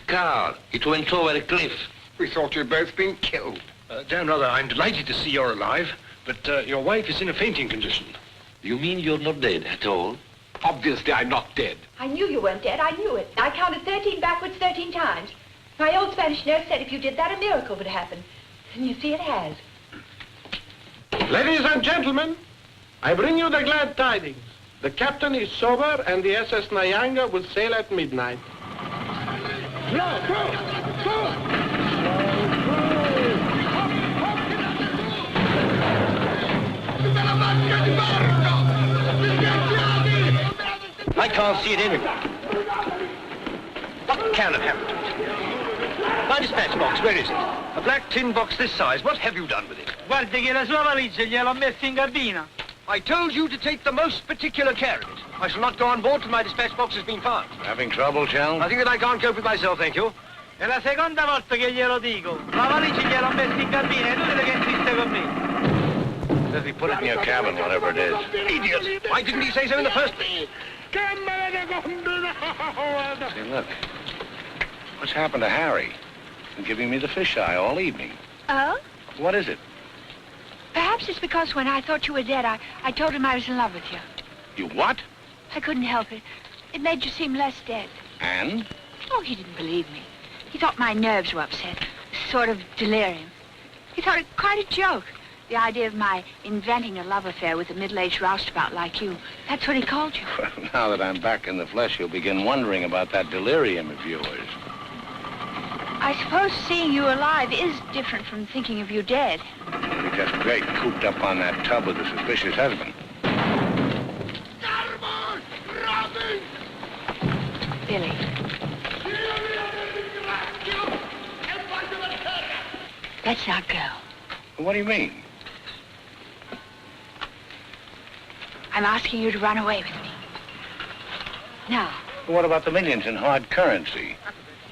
Car, it went over a cliff. We thought you'd both been killed. Dannreuther, I'm delighted to see you're alive, but your wife is in a fainting condition. You mean you're not dead at all? Obviously, I'm not dead. I knew you weren't dead. I knew it. I counted 13 backwards 13 times. My old Spanish nurse said if you did that, a miracle would happen. And you see, it has. Ladies and gentlemen, I bring you the glad tidings. The captain is sober and the SS Nyanga will sail at midnight. I can't see it anywhere. What can have happened to it? My dispatch box, where is it? A black tin box this size. What have you done with it? Guardi che la sua valigia gliel'ho messa in cabina. I told you to take the most particular care of it. I shall not go on board till my dispatch box has been found. Having trouble, Chelms? I think that I can't cope with myself, thank you. È la seconda volta che glielo dico. La valigia gliel'ho messa in cabina, è inutile che insiste con me. Says he put it in your cabin, whatever it is. Idiot! Why didn't he say so in the first place? See, look. What's happened to Harry? Been giving me the fisheye all evening. Oh? What is it? Perhaps it's because when I thought you were dead, I told him I was in love with you. You what? I couldn't help it. It made you seem less dead. And? Oh, he didn't believe me. He thought my nerves were upset. Sort of delirium. He thought it quite a joke. The idea of my inventing a love affair with a middle-aged roustabout like you. That's what he called you. Well, now that I'm back in the flesh, you'll begin wondering about that delirium of yours. I suppose seeing you alive is different from thinking of you dead. You're just great cooped up on that tub with a suspicious husband. Billy. Let's not go. What do you mean? I'm asking you to run away with me. Now. What about the millions in hard currency?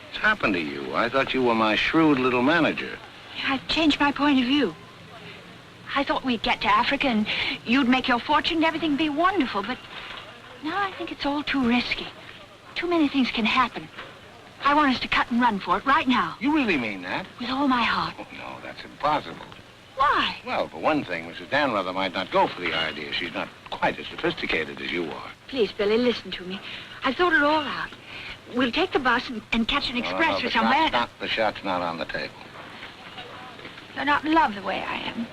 What's happened to you? I thought you were my shrewd little manager. I've changed my point of view. I thought we'd get to Africa and you'd make your fortune and everything be wonderful, but now I think it's all too risky. Too many things can happen. I want us to cut and run for it right now. You really mean that? With all my heart. Oh, no, that's impossible. Why? Well, for one thing, Mrs. Dannreuther might not go for the idea. She's not quite quite as sophisticated as you are. Please, Billy, listen to me. I've thought it all out. We'll take the bus and catch an express for somewhere. The shot's not on the table. You're not in love the way I am.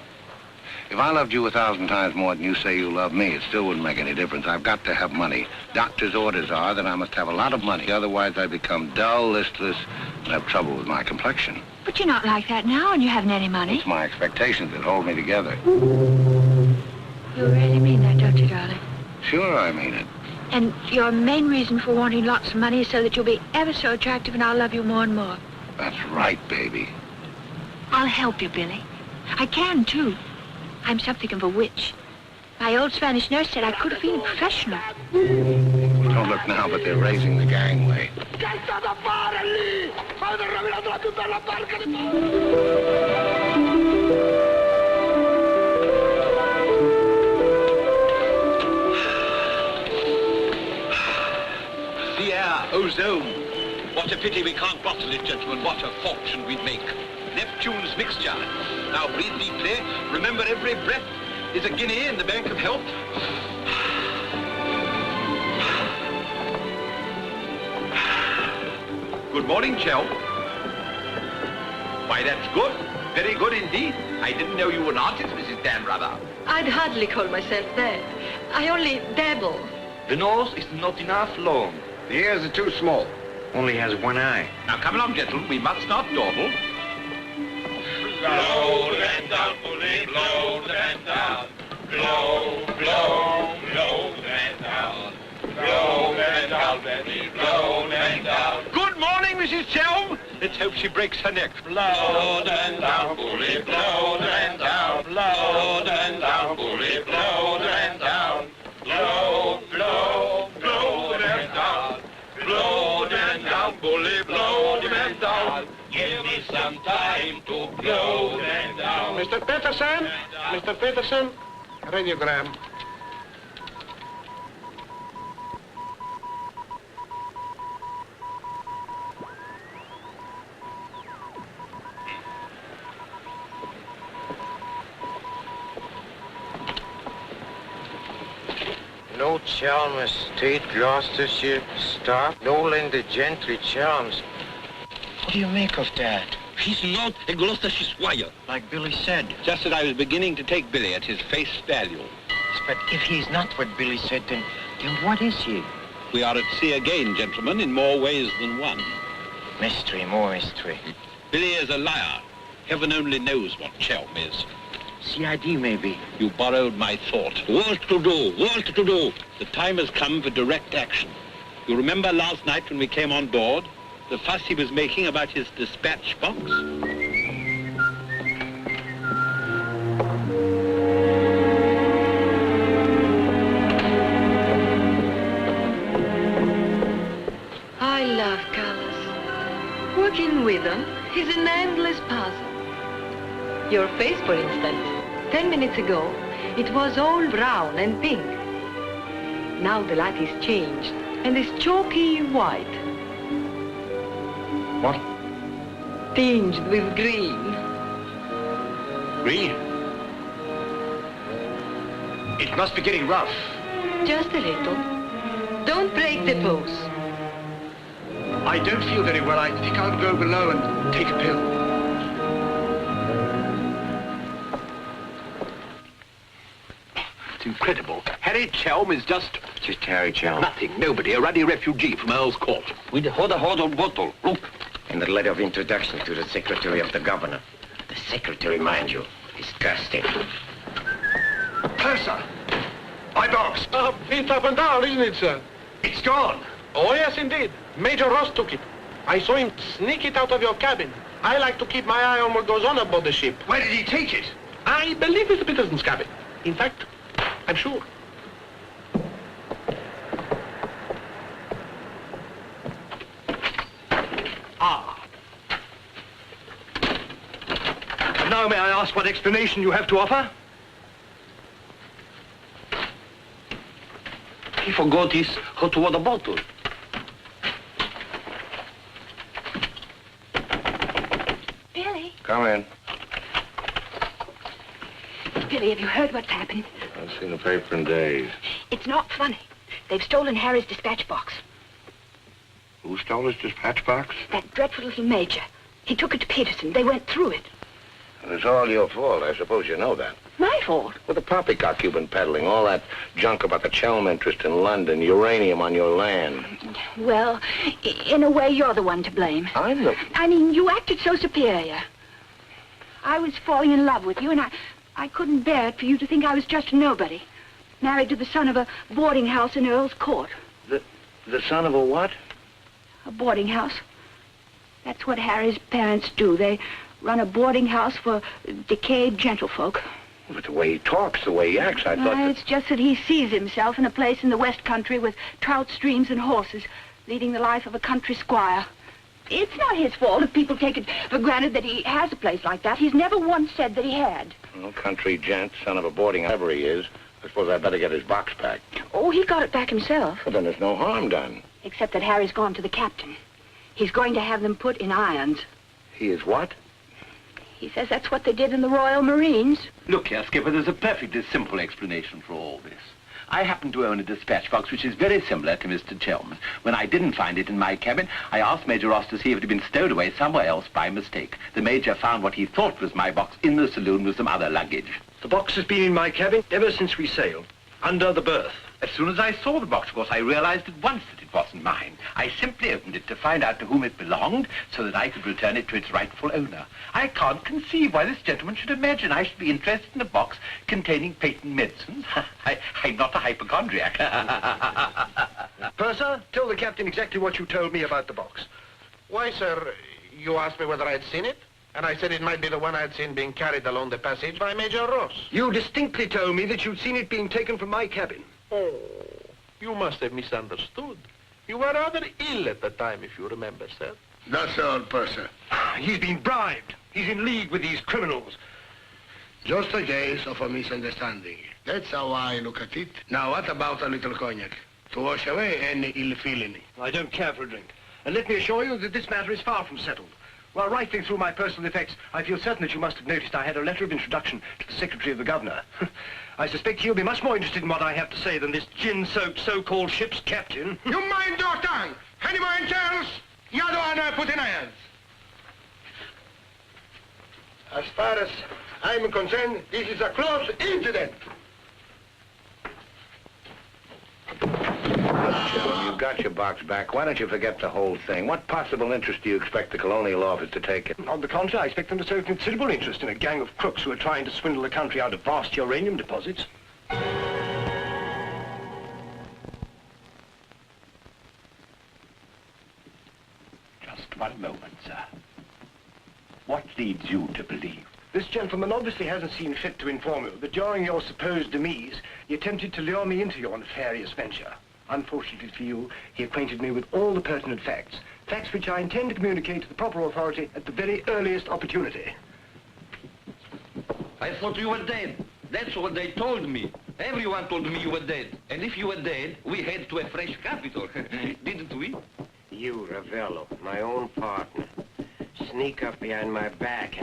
If I loved you 1,000 times more than you say you love me, it still wouldn't make any difference. I've got to have money. Doctor's orders are that I must have a lot of money. Otherwise, I become dull, listless, and have trouble with my complexion. But you're not like that now, and you haven't any money. It's my expectations that hold me together. You really mean that, don't you, darling? Sure, I mean it. And your main reason for wanting lots of money is so that you'll be ever so attractive and I'll love you more and more. That's right, baby. I'll help you, Billy. I can, too. I'm something of a witch. My old Spanish nurse said I could have been a professional. Don't look now, but they're raising the gangway. The air, ozone. What a pity we can't bottle it, gentlemen. What a fortune we'd make. Neptune's mixture. Now breathe deeply. Remember, every breath is a guinea in the bank of health. Good morning, Chelm. Why, that's good. Very good indeed. I didn't know you were an artist, Mrs. Dannreuther. I'd hardly call myself that. I only dabble. The nose is not enough long. The ears are too small. Only has one eye. Now come along, gentlemen. We must not dawdle. Blow the man down, bully, blow the man down. Blow, blow, blow the man down. Blow the man down, baby, blow the man down. Good morning, Mrs. Chelm. Let's hope she breaks her neck. Blow the man down, bully, blow the man down. Blow the man down, bully, blow the man down. Blow, blow, blow the man down. Blow the man down, bully, blow the man down. Give me some time to blow the man down. Mr. Peterson? Mr. Peterson? Radiogram. No Chelms Estate, Gloucestershire, stop. No Lender Gentry, Chelms. What do you make of that? He's not a Gloucestershire squire. Like Billy said. Just as I was beginning to take Billy at his face value. But if he's not what Billy said, then what is he? We are at sea again, gentlemen, in more ways than one. Mystery, more mystery. Billy is a liar. Heaven only knows what Chelm is. CID, maybe. You borrowed my thought. What to do? What to do? The time has come for direct action. You remember last night when we came on board? The fuss he was making about his dispatch box? I love colors. Working with them is an endless puzzle. Your face, for instance. 10 minutes ago, it was all brown and pink. Now the light is changed and is chalky white. What? Tinged with green. Green? It must be getting rough. Just a little. Don't break the pose. I don't feel very well. I think I'll go below and take a pill. It's incredible. Harry Chelm is just Harry Chelm. nothing, nobody, a ruddy refugee from Earl's Court. With a hot bottle. Look. And the letter of introduction to the secretary of the governor. The secretary, mind you. Disgusting. Closer! My box! It's up and down, isn't it, sir? It's gone! Oh, yes, indeed. Major Ross took it. I saw him sneak it out of your cabin. I like to keep my eye on what goes on aboard the ship. Where did he take it? I believe it's Peterson's cabin. In fact, I'm sure. And now may I ask what explanation you have to offer? He forgot his hot water bottle. Billy? Come in. Billy, have you heard what's happened? I've seen the paper in days. It's not funny. They've stolen Harry's dispatch box. Who stole his dispatch box? That dreadful little major. He took it to Peterson. They went through it. And it's all your fault. I suppose you know that. My fault? Well, the poppycock you've been peddling, all that junk about the Chelm interest in London, uranium on your land. Well, in a way, you're the one to blame. I'm the... I mean, you acted so superior. I was falling in love with you, and I couldn't bear it for you to think I was just a nobody. Married to the son of a boarding house in Earl's Court. The son of a what? A boarding house. That's what Harry's parents do. They run a boarding house for decayed gentlefolk. But the way he talks, the way he acts, I thought that... It's just that he sees himself in a place in the West Country with trout streams and horses, leading the life of a country squire. It's not his fault if people take it for granted that he has a place like that. He's never once said that he had. Well, country gent, son of a boarding, whoever he is. I suppose I'd better get his box back. Oh, he got it back himself. But then there's no harm done. Except that Harry's gone to the captain. He's going to have them put in irons. He is what? He says that's what they did in the Royal Marines. Look here, Skipper, there's a perfectly simple explanation for all this. I happen to own a dispatch box which is very similar to Mr. Chelms. When I didn't find it in my cabin, I asked Major Ross to see if it had been stowed away somewhere else by mistake. The Major found what he thought was my box in the saloon with some other luggage. The box has been in my cabin ever since we sailed, under the berth. As soon as I saw the box, of course, I realized at once that it wasn't mine. I simply opened it to find out to whom it belonged so that I could return it to its rightful owner. I can't conceive why this gentleman should imagine I should be interested in a box containing patent medicines. I'm not a hypochondriac. Purser, tell the captain exactly what you told me about the box. Why, sir, you asked me whether I had seen it, and I said it might be the one I had seen being carried along the passage by Major Ross. You distinctly told me that you'd seen it being taken from my cabin. Oh, you must have misunderstood. You were rather ill at the time, if you remember, sir. That's all, Purser. He's been bribed. He's in league with these criminals. Just a case of a misunderstanding. That's how I look at it. Now, what about a little cognac? To wash away any ill feeling. I don't care for a drink. And let me assure you that this matter is far from settled. While rifling through my personal effects, I feel certain that you must have noticed I had a letter of introduction to the Secretary of the Governor. I suspect he'll be much more interested in what I have to say than this gin-soaked so-called ship's captain. You mind your tongue! Any more in Chelms? The other one put in irons. As far as I'm concerned, this is a close incident. You've got your box back. Why don't you forget the whole thing? What possible interest do you expect the Colonial Office to take it? On the contrary, I expect them to show considerable interest in a gang of crooks who are trying to swindle the country out of vast uranium deposits. Just one moment, sir. What leads you to believe? This gentleman obviously hasn't seen fit to inform you that during your supposed demise, he attempted to lure me into your nefarious venture. Unfortunately for you, he acquainted me with all the pertinent facts. Facts which I intend to communicate to the proper authority at the very earliest opportunity. I thought you were dead. That's what they told me. Everyone told me you were dead. And if you were dead, we head to a fresh capital. Didn't we? You, Ravello, my own partner, sneak up behind my back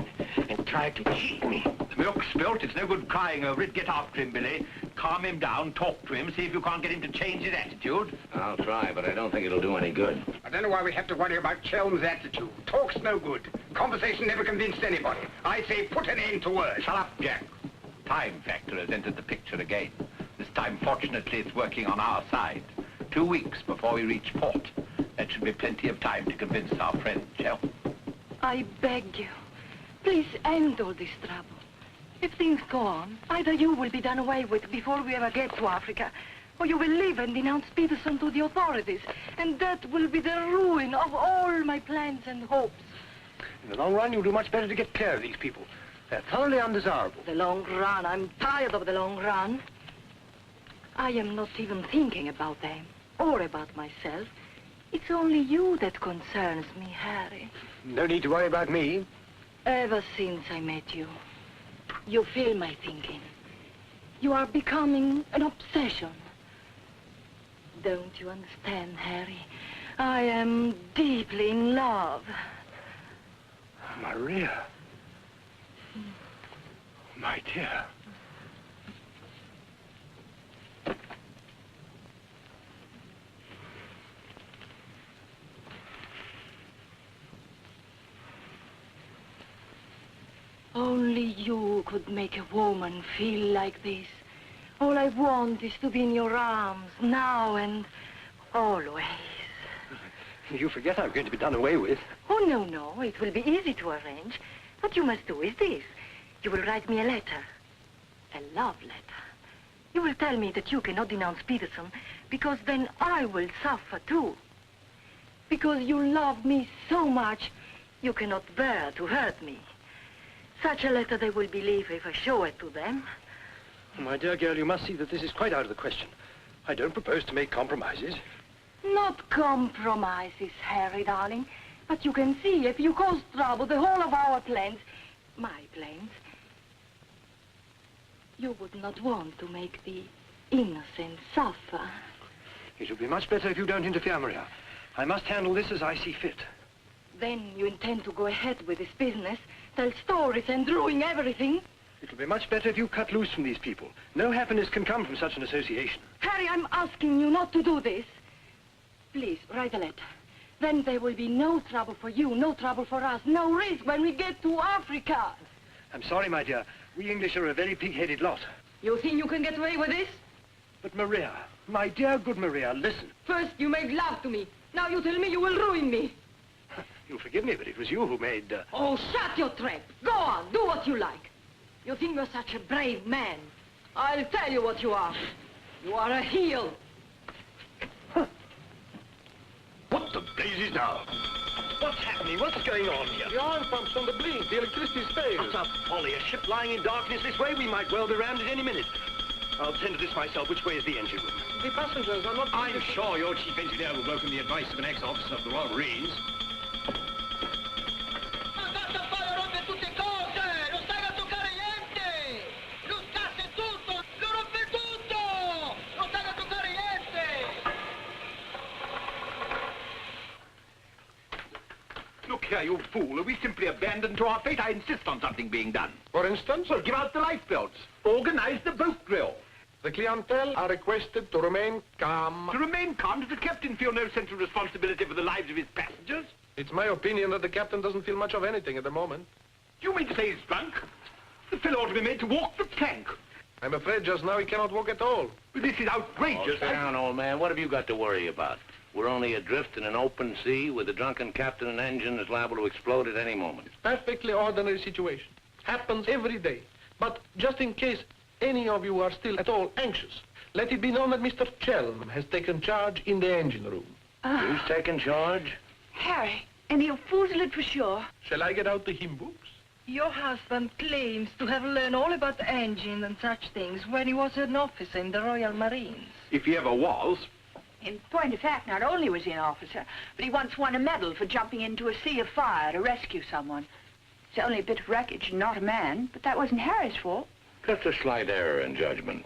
and try to cheat me. The milk's spilt. It's no good crying over it. Get after him, Billy. Calm him down, talk to him, see if you can't get him to change his attitude. I'll try, but I don't think it'll do any good. I don't know why we have to worry about Chelm's attitude. Talk's no good. Conversation never convinced anybody. I say put an end to words. Shut up, Jack. Time factor has entered the picture again. This time, fortunately, it's working on our side. 2 weeks before we reach port. That should be plenty of time to convince our friend, Chelm. I beg you, please end all this trouble. If things go on, either you will be done away with before we ever get to Africa, or you will leave and denounce Peterson to the authorities, and that will be the ruin of all my plans and hopes. In the long run, you'll do much better to get clear of these people. They're thoroughly undesirable. The long run. I'm tired of the long run. I am not even thinking about them, or about myself. It's only you that concerns me, Harry. No need to worry about me. Ever since I met you, you fill my thinking. You are becoming an obsession. Don't you understand, Harry? I am deeply in love. Maria. My dear. Only you could make a woman feel like this. All I want is to be in your arms, now and always. You forget I'm going to be done away with. Oh, no, no. It will be easy to arrange. What you must do is this. You will write me a letter. A love letter. You will tell me that you cannot denounce Peterson, because then I will suffer too. Because you love me so much, you cannot bear to hurt me. Such a letter they will believe if I show it to them. My dear girl, you must see that this is quite out of the question. I don't propose to make compromises. Not compromises, Harry, darling. But you can see, if you cause trouble, the whole of our plans, my plans, you would not want to make the innocent suffer. It would be much better if you don't interfere, Maria. I must handle this as I see fit. Then you intend to go ahead with this business, tell stories and ruin everything? It will be much better if you cut loose from these people. No happiness can come from such an association. Harry, I'm asking you not to do this. Please, write a letter. Then there will be no trouble for you, no trouble for us, no risk when we get to Africa. I'm sorry, my dear. We English are a very pig-headed lot. You think you can get away with this? But Maria, my dear good Maria, listen. First you made love to me. Now you tell me you will ruin me. You'll forgive me, but it was you who made... Oh, shut your trap. Go on, do what you like. You think you're such a brave man. I'll tell you what you are. You are a heel. What the blazes now? What's happening? What's going on here? The oil pump's on the blink. The electricity's failed. Utter folly. A ship lying in darkness this way, we might well be rammed at any minute. I'll tend to this myself. Which way is the engine room? The passengers are not... I'm sure your chief engineer will welcome the advice of an ex-officer of the Royal Marines. Look here, you fool. Are we simply abandoned to our fate? I insist on something being done. For instance? Well, give out the lifebelts. Organize the boat drill. The clientele are requested to remain calm. To remain calm, does the captain feel no sense of responsibility for the lives of his passengers? It's my opinion that the captain doesn't feel much of anything at the moment. Do you mean to say he's drunk? The fellow ought to be made to walk the plank. I'm afraid just now he cannot walk at all. But this is outrageous. Oh, sit down, old man. What have you got to worry about? We're only adrift in an open sea with a drunken captain and engine that's liable to explode at any moment. Perfectly ordinary situation. Happens every day. But just in case any of you are still at all anxious, let it be known that Mr. Chelm has taken charge in the engine room. Who's taking charge? Harry, and he'll foozle it for sure. Shall I get out the hymn books? Your husband claims to have learned all about the engine and such things when he was an officer in the Royal Marines. If he ever was. In point of fact, not only was he an officer, but he once won a medal for jumping into a sea of fire to rescue someone. It's only a bit of wreckage and not a man, but that wasn't Harry's fault. Just a slight error in judgment.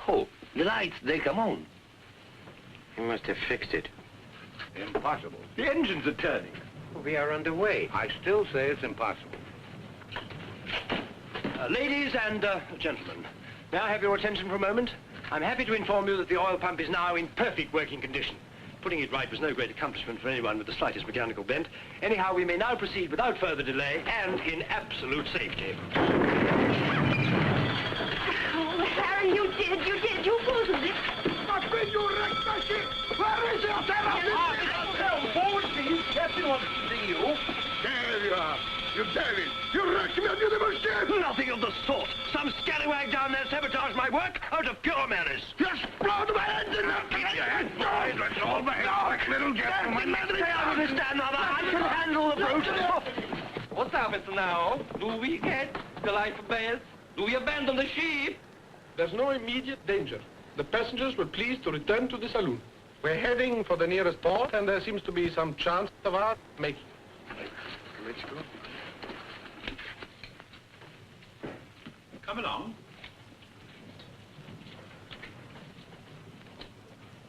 Oh, the lights, they come on. He must have fixed it. Impossible. The engines are turning. We are underway. I still say it's impossible. Ladies and gentlemen, may I have your attention for a moment? I'm happy to inform you that the oil pump is now in perfect working condition. Putting it right was no great accomplishment for anyone with the slightest mechanical bent. Anyhow, we may now proceed without further delay and in absolute safety. Oh, Harry, you foozled it. But when you wrecked the ship, where is your terror? Forward, please. Captain wants to see you. There you are. You devil! You wrecked me on your ship! Nothing of the sort. Some scallywag down there sabotaged my work out of pure malice. You exploded my engine! Keep your hands behind. Let's all behave like little gentlemen. Say I understand, Mother. I can handle the brute. What's happened now? Do we get the lifebelts? Do we abandon the ship? There's no immediate danger. The passengers were pleased to return to the saloon. We're heading for the nearest port, and there seems to be some chance of our making it. Let's go. Come along.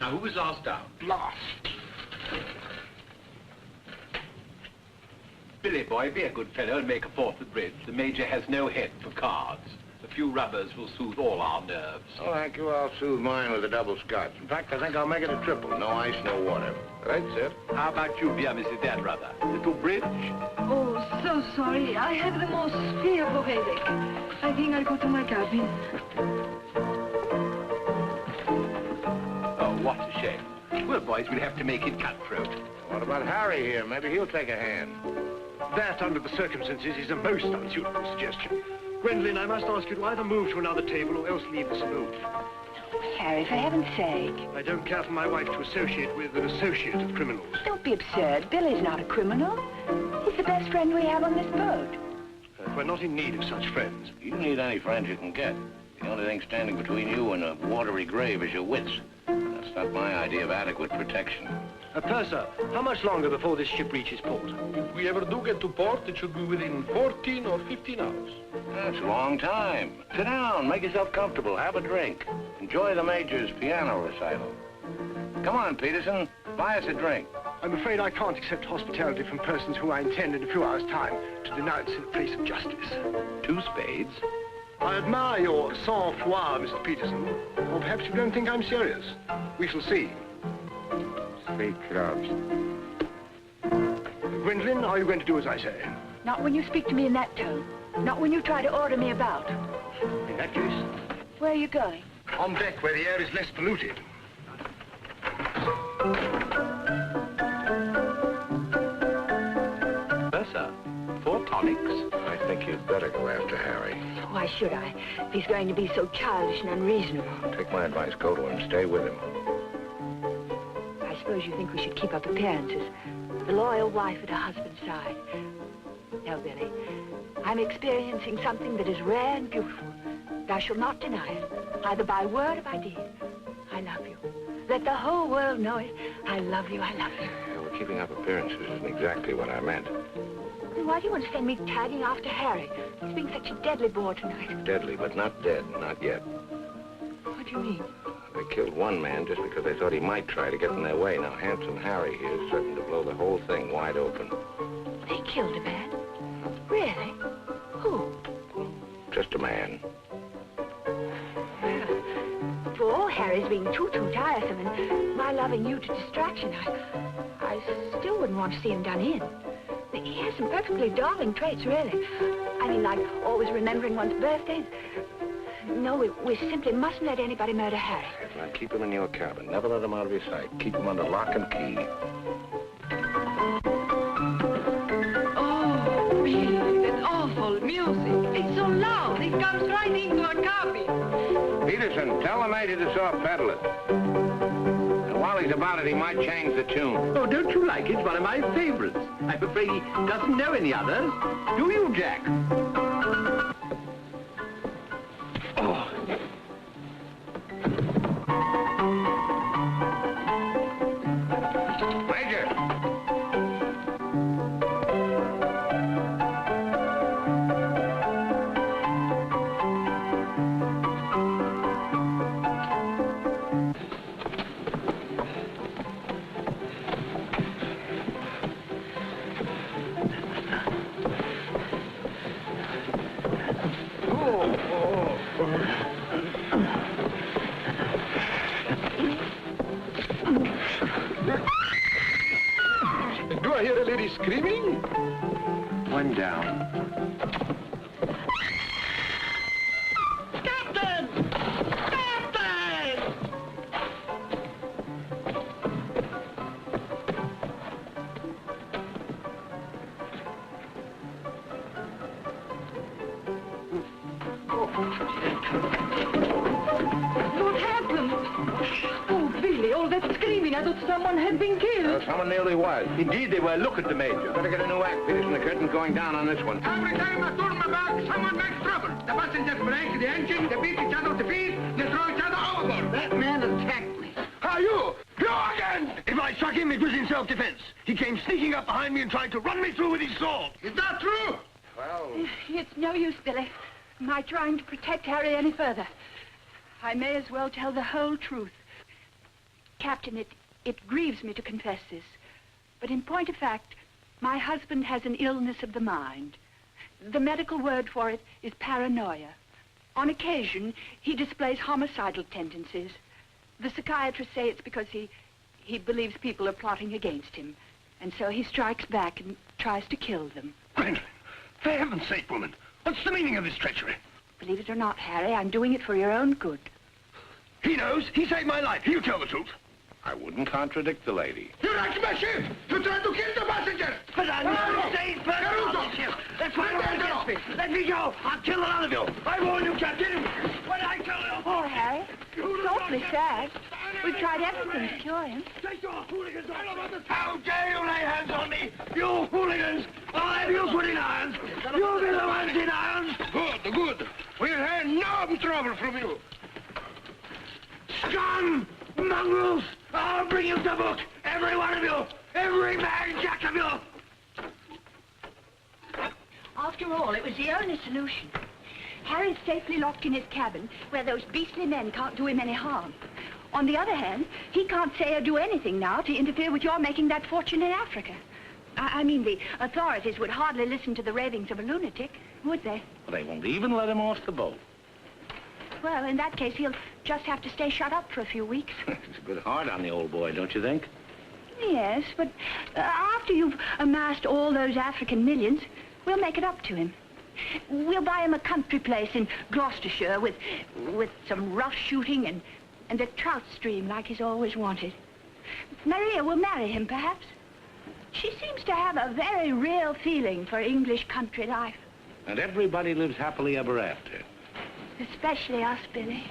Now, who was last down? Last. Billy boy, be a good fellow and make a fourth at bridge. The Major has no head for cards. A few rubbers will soothe all our nerves. Oh, thank you. I'll soothe mine with a double scotch. In fact, I think I'll make it a triple. No ice, no water. Right, sir? How about you, dear Mrs. Dannreuther? Little bridge? Oh, so sorry. I have the most fearful headache. I think I'll go to my cabin. Oh, what a shame. Well, boys, we'll have to make it cutthroat. What about Harry here? Maybe he'll take a hand. That, under the circumstances, is a most unsuitable suggestion. Gwendolen, I must ask you to either move to another table or else leave the saloon. Harry, for heaven's sake. I don't care for my wife to associate with an associate of criminals. Don't be absurd. Billy's not a criminal. He's the best friend we have on this boat. We're not in need of such friends. You need any friends you can get. The only thing standing between you and a watery grave is your wits. That's not my idea of adequate protection. Purser, how much longer before this ship reaches port? If we ever do get to port, it should be within 14 or 15 hours. That's a long time. Sit down, make yourself comfortable, have a drink. Enjoy the Major's piano recital. Come on, Peterson, buy us a drink. I'm afraid I can't accept hospitality from persons who I intend in a few hours' time to denounce in a place of justice. 2 spades? I admire your sang-froid, Mr. Peterson. Or perhaps you don't think I'm serious. We shall see. 3 clubs. Gwendolen, are you going to do as I say? Not when you speak to me in that tone. Not when you try to order me about. In that case? Where are you going? On deck, where the air is less polluted. Sir, 4 tonics? I think you'd better go after Harry. Why should I? If he's going to be so childish and unreasonable. Take my advice, go to him, stay with him. I suppose you think we should keep up appearances. The loyal wife at her husband's side. No, Billy. I'm experiencing something that is rare and beautiful. And I shall not deny it, either by word or by deed. I love you. Let the whole world know it. I love you, I love you. Yeah, well, keeping up appearances isn't exactly what I meant. Then why do you want to send me tagging after Harry? He's being such a deadly bore tonight. Deadly, but not dead, not yet. What do you mean? They killed one man just because they thought he might try to get in their way. Now, handsome Harry here is certain to blow the whole thing wide open. They killed a man? Really? Who? Just a man. Well, for all Harry's being too tiresome and my loving you to distraction, I still wouldn't want to see him done in. He has some perfectly darling traits, really. I mean, like always remembering one's birthdays. No, we simply mustn't let anybody murder Harry. Now, keep him in your cabin. Never let him out of your sight. Keep him under lock and key. Oh, Billy, that awful music. It's so loud, it comes right into our cabin. Peterson, tell the Major to soft pedal it. And while he's about it, he might change the tune. Oh, don't you like it? It's one of my favorites. I'm afraid he doesn't know any others. Do you, Jack? Oh. Major! Do I hear a lady screaming? One down. Captain! Captain! What happened? Oh, Billy, all that screaming. I thought someone had been killed. Someone nearly was. Indeed, they were. Look at the Major. Better get a new act, Peterson. The curtain's going down on this one. Every time I turn my back, someone makes trouble. The passengers break the engine, they beat each other to pieces, they throw each other overboard. That man attacked me. Are you? You again! If I struck him, it was in self-defense. He came sneaking up behind me and tried to run me through with his sword. Is that true? Well, It's no use, Billy. My trying to protect Harry any further. I may as well tell the whole truth. Captain, it grieves me to confess this, but in point of fact, my husband has an illness of the mind. The medical word for it is paranoia. On occasion, he displays homicidal tendencies. The psychiatrists say it's because he believes people are plotting against him. And so he strikes back and tries to kill them. Gwendolen, for heaven's sake, woman, what's the meaning of this treachery? Believe it or not, Harry, I'm doing it for your own good. He knows. He saved my life. He'll tell the truth. I wouldn't contradict the lady. You wrecked my ship! You tried to kill the passengers! But I'm not saying That's why you're against me. Let me go. I'll kill a lot of you. I warn you, Captain. When I kill you... Oh, Harry, it's awfully sad. We've tried everything to cure him. Take your hooligans off. How dare you lay hands on me? You hooligans! I'll have you put in irons. You'll be the ones in irons. Good, good. We'll have no trouble from you. Scum! Mongrels! I'll bring you to book! Every one of you! Every man jack of you! After all, it was the only solution. Harry's safely locked in his cabin, where those beastly men can't do him any harm. On the other hand, he can't say or do anything now to interfere with your making that fortune in Africa. I mean, the authorities would hardly listen to the ravings of a lunatic, would they? Well, they won't even let him off the boat. Well, in that case, he'll just have to stay shut up for a few weeks. It's a good heart on the old boy, don't you think? Yes, but after you've amassed all those African millions, we'll make it up to him. We'll buy him a country place in Gloucestershire with some rough shooting and a trout stream like he's always wanted. Maria will marry him, perhaps. She seems to have a very real feeling for English country life. And everybody lives happily ever after. Especially us, Billy.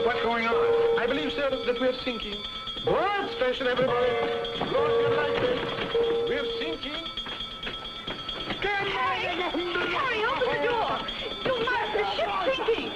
What's going on? I believe, sir, that we're sinking. Broad station, everybody. Close your lights. We're sinking. Harry, open the door. You must, the ship's sinking.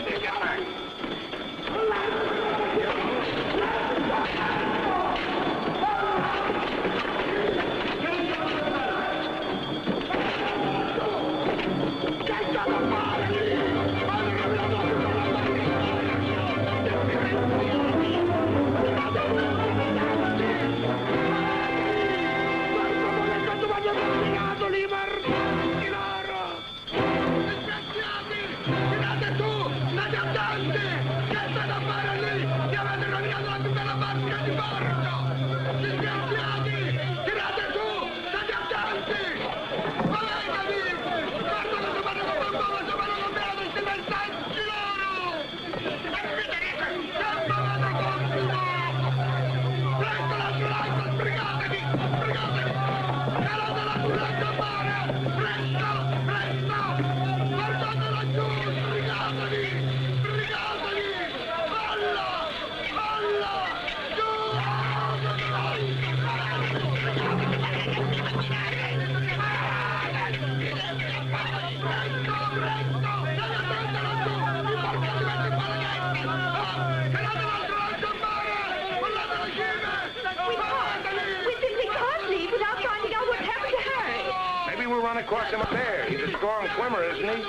Across him up there. He's a strong swimmer, isn't he?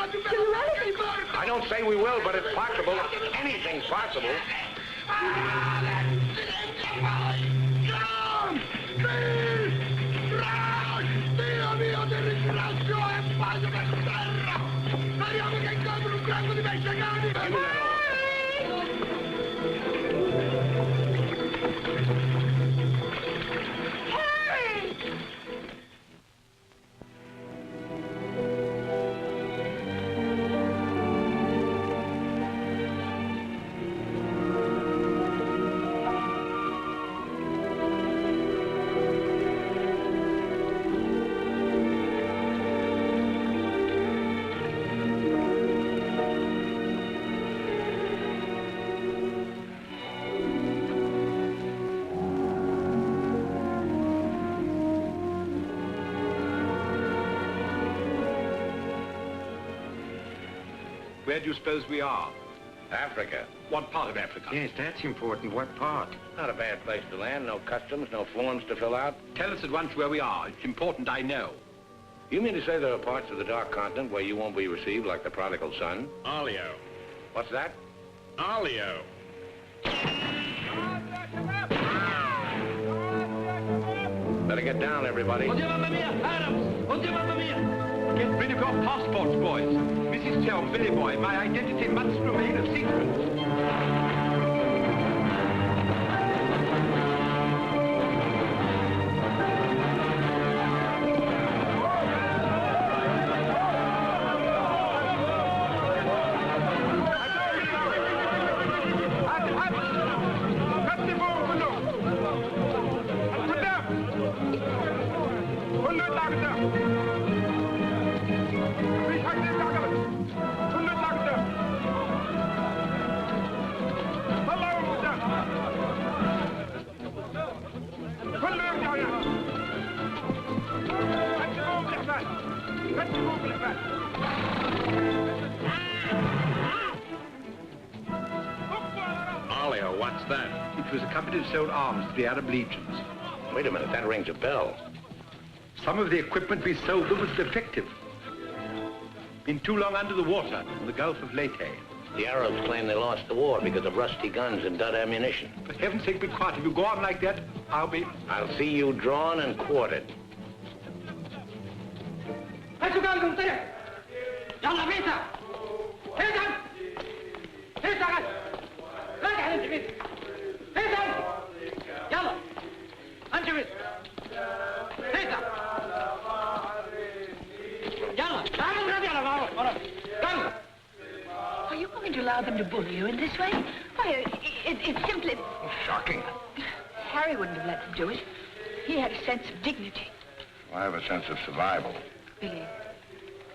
I don't say we will, but it's possible. Anything's possible. Where do you suppose we are? Africa. What part of Africa? Yes, that's important. What part? Not a bad place to land. No customs, no forms to fill out. Tell us at once where we are. It's important I know. You mean to say there are parts of the Dark Continent where you won't be received like the prodigal son? Alio. What's that? Alio. Better get down, everybody. Oddio, mamma mia! Adams! Oddio, mamma mia! Get rid of your passports, boys. Mrs. Chelm, Billy Boy, my identity must remain a secret. What's that? It was a company that sold arms to the Arab legions. Wait a minute, that rings a bell. Some of the equipment we sold them was defective. Been too long under the water in the Gulf of Leyte. The Arabs claim they lost the war because of rusty guns and dud ammunition. For heaven's sake, be quiet. If you go on like that, I'll see you drawn and quartered. Are you going to allow them to bully you in this way? Why, it's simply... Shocking. Harry wouldn't have let them do it. He had a sense of dignity. I have a sense of survival. Billy,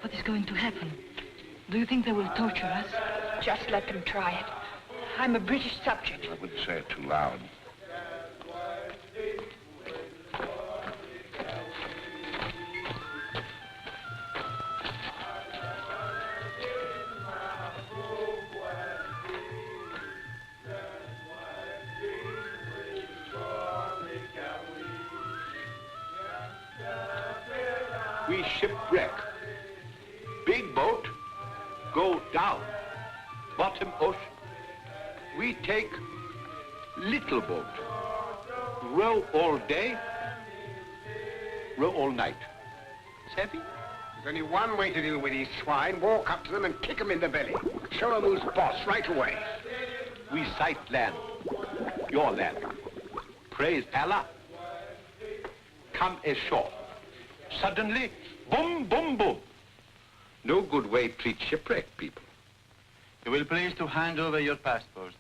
what is going to happen? Do you think they will torture us? Just let them try it. I'm a British subject. I wouldn't say it too loud. We shipwreck. Big boat, go down. Bottom ocean. We take little boat. Row all day, row all night. Savvy? There's only one way to deal with these swine. Walk up to them and kick them in the belly. Show them who's boss right away. We sight land. Your land. Praise Allah. Come ashore. Suddenly, boom, boom, boom. No good way to treat shipwrecked people. You will please to hand over your passports.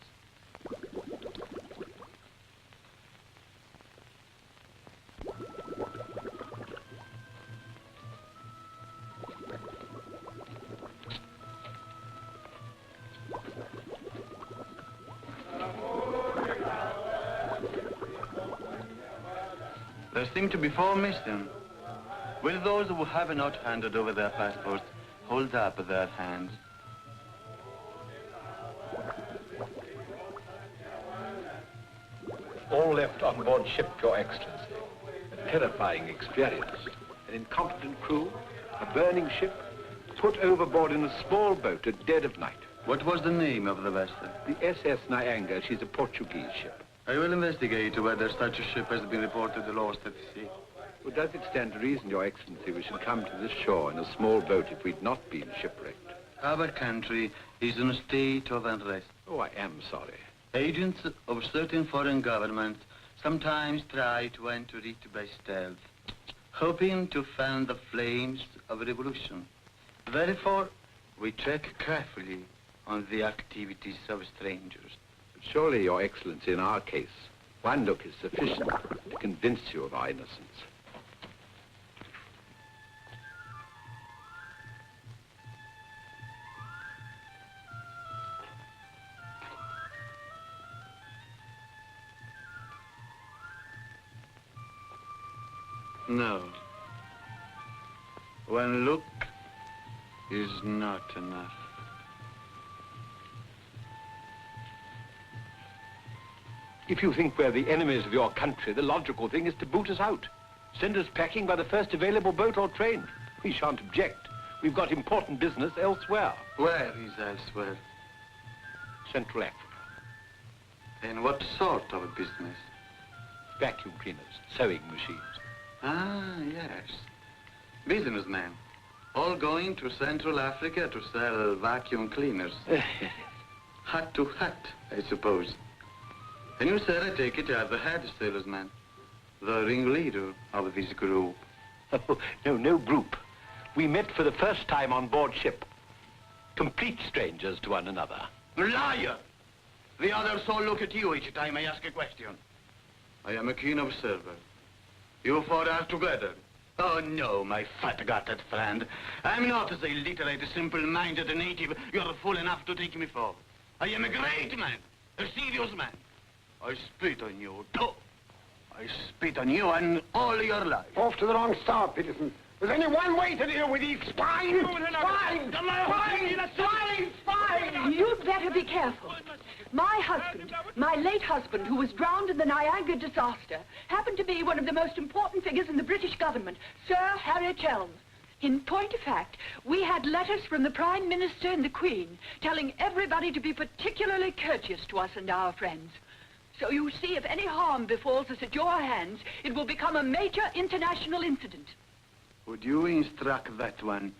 There seem to be 4 missing. Will those who have not handed over their passports hold up their hands? All left on board ship, Your Excellency. A terrifying experience. An incompetent crew, a burning ship, put overboard in a small boat at dead of night. What was the name of the vessel? The SS Nyanga. She's a Portuguese ship. I will investigate whether such a ship has been reported lost at sea. Well, does it stand to reason, Your Excellency, we should come to this shore in a small boat if we'd not been shipwrecked? Our country is in a state of unrest. Oh, I am sorry. Agents of certain foreign governments sometimes try to enter it by stealth, hoping to fan the flames of revolution. Therefore, we check carefully on the activities of strangers. But surely, Your Excellency, in our case, one look is sufficient to convince you of our innocence. No. One look is not enough. If you think we're the enemies of your country, the logical thing is to boot us out. Send us packing by the first available boat or train. We shan't object. We've got important business elsewhere. Where is elsewhere? Central Africa. And what sort of business? Vacuum cleaners, sewing machines. Ah, yes. Businessman. All going to Central Africa to sell vacuum cleaners. Hat to hat, I suppose. And you, sir, I take it, are the head salesman, the ringleader of this group. Oh, no group. We met for the first time on board ship. Complete strangers to one another. Liar! The others all look at you each time I ask a question. I am a keen observer. You four are together. Oh, no, my fat-gutted friend. I'm not as illiterate, simple-minded native you're fool enough to take me for. I am a great man, a serious man. I spit on you, too. I spit on you and all your life. Off to the wrong start, Peterson. There's only one way to deal with these swine! Swine! Swine! You'd better be careful. My husband, my late husband, who was drowned in the Niagara disaster, happened to be one of the most important figures in the British government, Sir Harry Chelms. In point of fact, we had letters from the Prime Minister and the Queen telling everybody to be particularly courteous to us and our friends. So you see, if any harm befalls us at your hands, it will become a major international incident. Would you instruct that one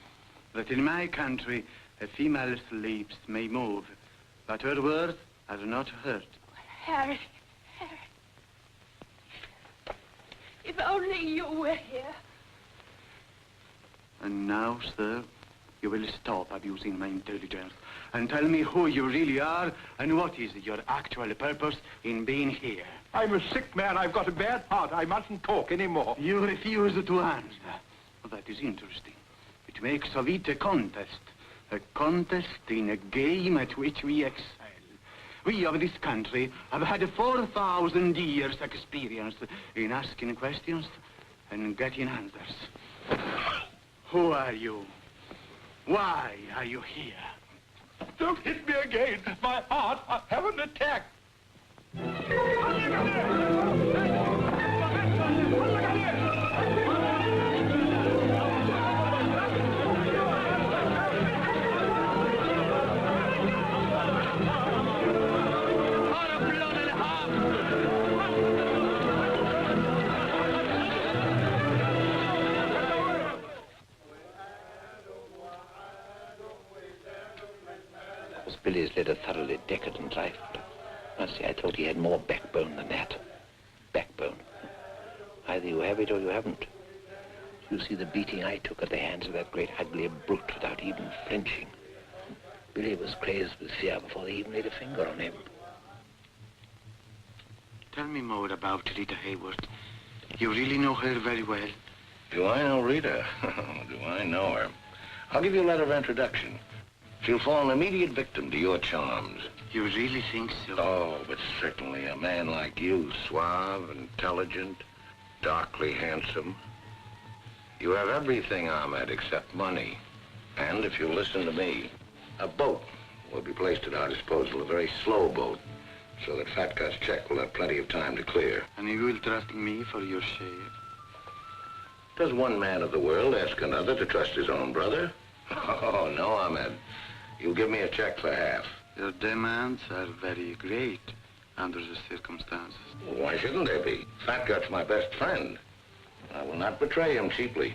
that in my country a female slave may move, but her words are not heard? Harry. If only you were here. And now, sir, you will stop abusing my intelligence and tell me who you really are and what is your actual purpose in being here. I'm a sick man. I've got a bad heart. I mustn't talk anymore. You refuse to answer. Well, that is interesting. It makes of it a contest in a game at which we excel. We of this country have had 4,000 years' experience in asking questions and getting answers. Who are you? Why are you here? Don't hit me again. My heart. I have an attack. Billy's led a thoroughly decadent life. Honestly, I thought he had more backbone than that. Backbone. Either you have it or you haven't. You see the beating I took at the hands of that great ugly brute without even flinching. Billy was crazed with fear before they even laid a finger on him. Tell me more about Rita Hayworth. You really know her very well? Do I know Rita? Do I know her? I'll give you a letter of introduction. She'll fall an immediate victim to your charms. You really think so? Oh, but certainly a man like you, suave, intelligent, darkly handsome. You have everything, Ahmed, except money. And if you'll listen to me, a boat will be placed at our disposal, a very slow boat, so that Fat Gut's check will have plenty of time to clear. And you will trust me for your share? Does one man of the world ask another to trust his own brother? Oh, no, Ahmed. You'll give me a check for half. Your demands are very great under the circumstances. Well, why shouldn't they be? Fat Gut's my best friend. I will not betray him cheaply.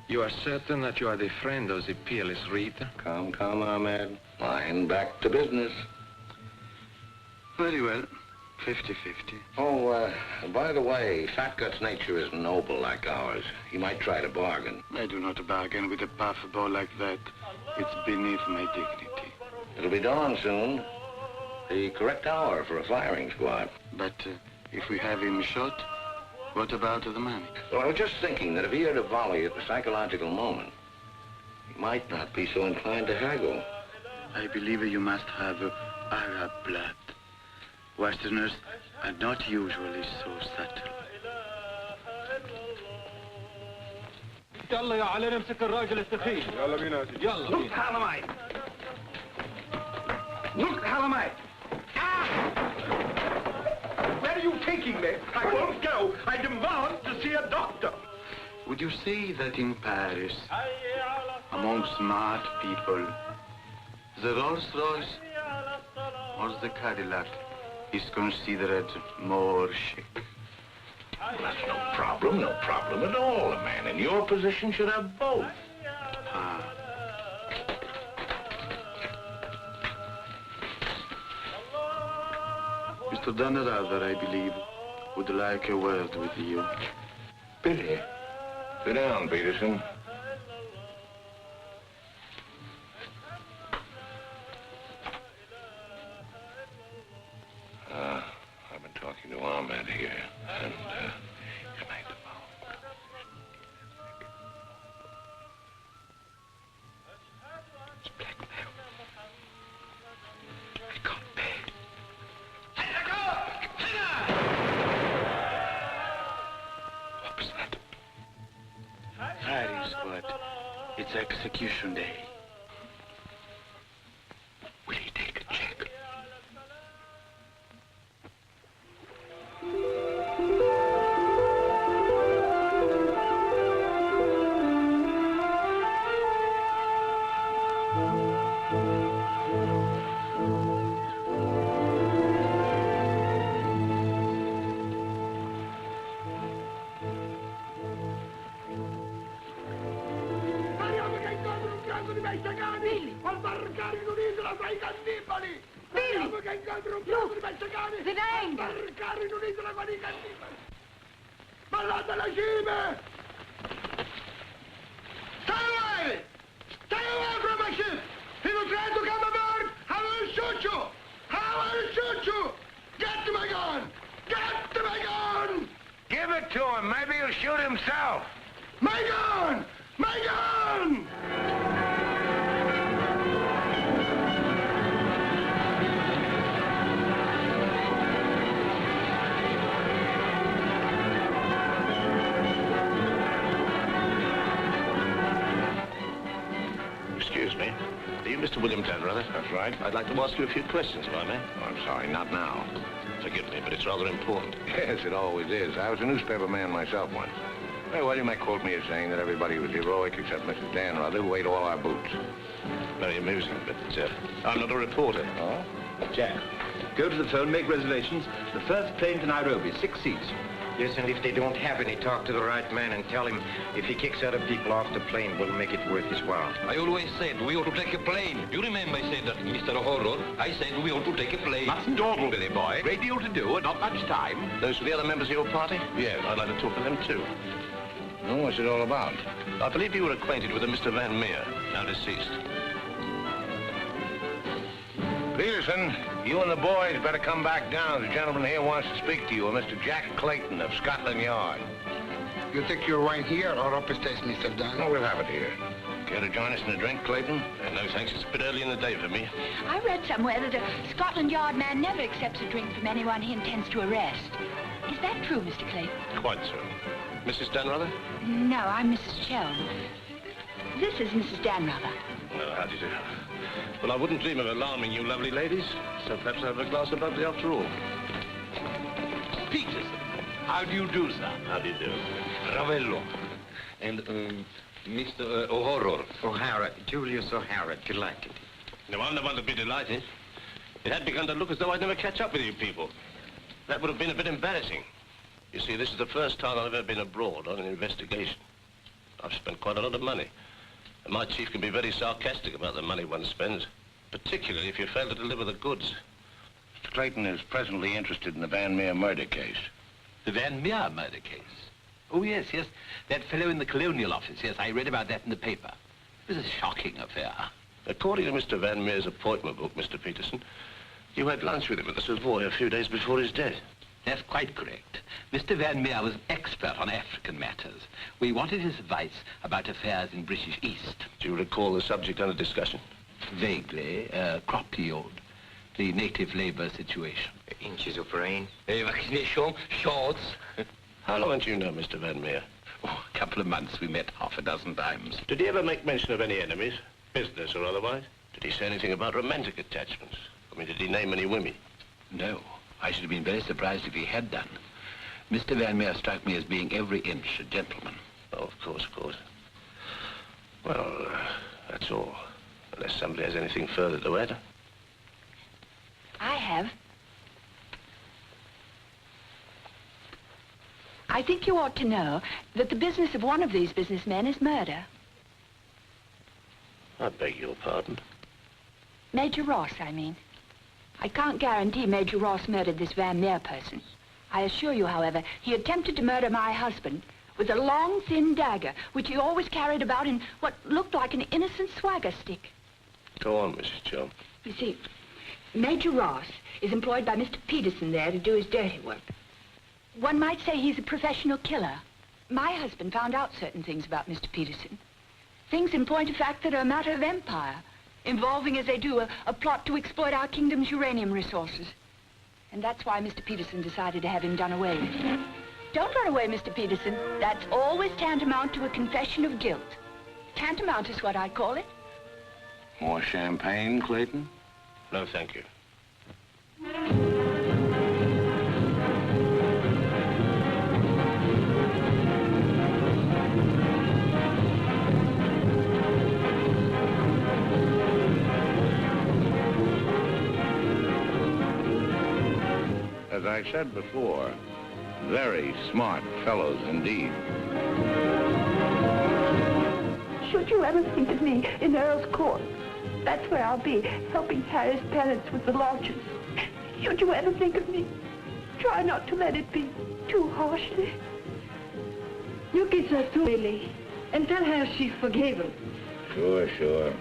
You are certain that you are the friend of the peerless Rita? Come, Ahmed. Fine, back to business. Very well. 50-50. Oh, by the way, Fat Gut's nature is noble like ours. He might try to bargain. I do not bargain with a puffball like that. It's beneath my dignity. It'll be dawn soon. The correct hour for a firing squad. But if we have him shot, what about the money? Well, I was just thinking that if he heard a volley at the psychological moment, he might not be so inclined to haggle. I believe you must have Arab blood. Westerners are not usually so subtle. يلا يا علي نمسك الراجل السخيف. يلا بينا. يلا. Look, Halamite. Look, Halamite. Where are you taking me? I won't go. I demand to see a doctor. Would you say that in Paris, among smart people, the Rolls-Royce or the Cadillac is considered more chic? Well, that's no problem at all. A man in your position should have both. Ah, Dr. Dannreuther, I believe, would like a word with you. Billy. Sit down, Peterson. I've been talking to Ahmed here, and he's made the phone. It's blackmail. I can't pay. What was that? That is what. It's execution day. Will he take a check? I'd like to ask you a few questions, if I may. Oh, I'm sorry, not now. Forgive me, but it's rather important. Yes, it always is. I was a newspaper man myself once. Well, you might quote me as saying that everybody was heroic except Mrs. Dannreuther, who ate all our boots. Very amusing, but I'm not a reporter. Oh? Jack, go to the phone, make reservations. The first plane to Nairobi, 6 seats. Yes, and if they don't have any, talk to the right man and tell him if he kicks other people off the plane, we'll make it worth his while. I always said we ought to take a plane. You remember I said that, Mr. O'Hara? I said we ought to take a plane. Mustn't dawdle, Billy boy. Great deal to do and not much time. Those are the other members of your party? Yes. I'd like to talk to them, too. Oh, what's it all about? I believe you were acquainted with a Mr. Van Meer, now deceased. Peterson, you and the boys better come back down. The gentleman here wants to speak to you, Mr. Jack Clayton of Scotland Yard. You take your wine here or upstairs, Mr. Dunn? No, we'll have it here. Care to join us in a drink, Clayton? No, thanks. It's a bit early in the day for me. I read somewhere that a Scotland Yard man never accepts a drink from anyone he intends to arrest. Is that true, Mr. Clayton? Quite so. Mrs. Dannreuther? No, I'm Mrs. Chelm. This is Mrs. Dannreuther. No, how do you do? Well, I wouldn't dream of alarming you lovely ladies, so perhaps I'll have a glass of bubbly after all. Peterson, how do you do, sir? How do you do? Ravello. And, Mr. O'Hara. O'Hara, Julius O'Hara, delighted. No, I'm the one to be delighted. It had begun to look as though I'd never catch up with you people. That would have been a bit embarrassing. You see, this is the first time I've ever been abroad on an investigation. I've spent quite a lot of money. And my chief can be very sarcastic about the money one spends, particularly if you fail to deliver the goods. Mr. Clayton is presently interested in the Van Meer murder case. The Van Meer murder case? Oh, yes, yes. That fellow in the Colonial office. Yes, I read about that in the paper. It was a shocking affair. According to Mr. Van Meer's appointment book, Mr. Peterson, you had lunch with him at the Savoy a few days before his death. That's quite correct. Mr. Van Meer was an expert on African matters. We wanted his advice about affairs in British East. Do you recall the subject under discussion? Vaguely. Crop yield, the native labor situation. Inches of rain. Vaccination, shorts. How long do you know Mr. Van Meer? Oh, a couple of months. We met half a dozen times. Did he ever make mention of any enemies, business or otherwise? Did he say anything about romantic attachments? I mean, did he name any women? No. I should have been very surprised if he had done. Mr. Van Meer struck me as being every inch a gentleman. Oh, of course, of course. Well, that's all. Unless somebody has anything further to add. I have. I think you ought to know that the business of one of these businessmen is murder. I beg your pardon. Major Ross, I mean. I can't guarantee Major Ross murdered this Van Meer person. I assure you, however, he attempted to murder my husband with a long, thin dagger, which he always carried about in what looked like an innocent swagger stick. Go on, Mrs. Chelm. You see, Major Ross is employed by Mr. Peterson there to do his dirty work. One might say he's a professional killer. My husband found out certain things about Mr. Peterson. Things in point of fact that are a matter of empire, involving, as they do, a plot to exploit our kingdom's uranium resources. And that's why Mr. Peterson decided to have him done away with. Don't run away, Mr. Peterson. That's always tantamount to a confession of guilt. Tantamount is what I call it. More champagne, Clayton? No, thank you. As I said before, very smart fellows indeed. Should you ever think of me in Earl's Court, that's where I'll be, helping Harry's parents with the lodgers. Should you ever think of me, try not to let it be too harshly. You kiss her too, Lily, and tell her she's forgiven. Sure, sure.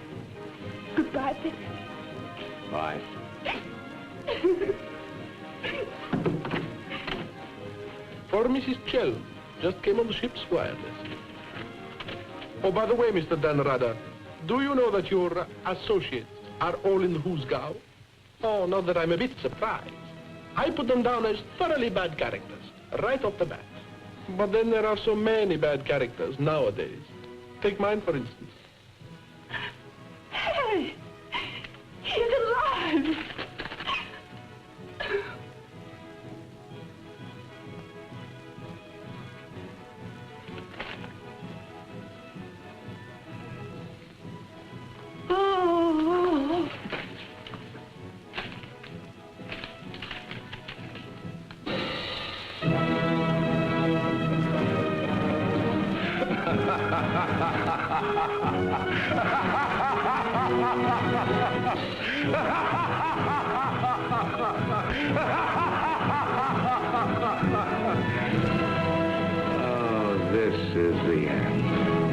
Goodbye, then. Bye. For Mrs. Chelm, just came on the ship's wireless. Oh, by the way, Mr. Dannreuther, do you know that your associates are all in the Hoosgow? Oh, not that I'm a bit surprised. I put them down as thoroughly bad characters, right off the bat. But then there are so many bad characters nowadays. Take mine, for instance. Harry! He's alive! Oh. Oh, this is the end.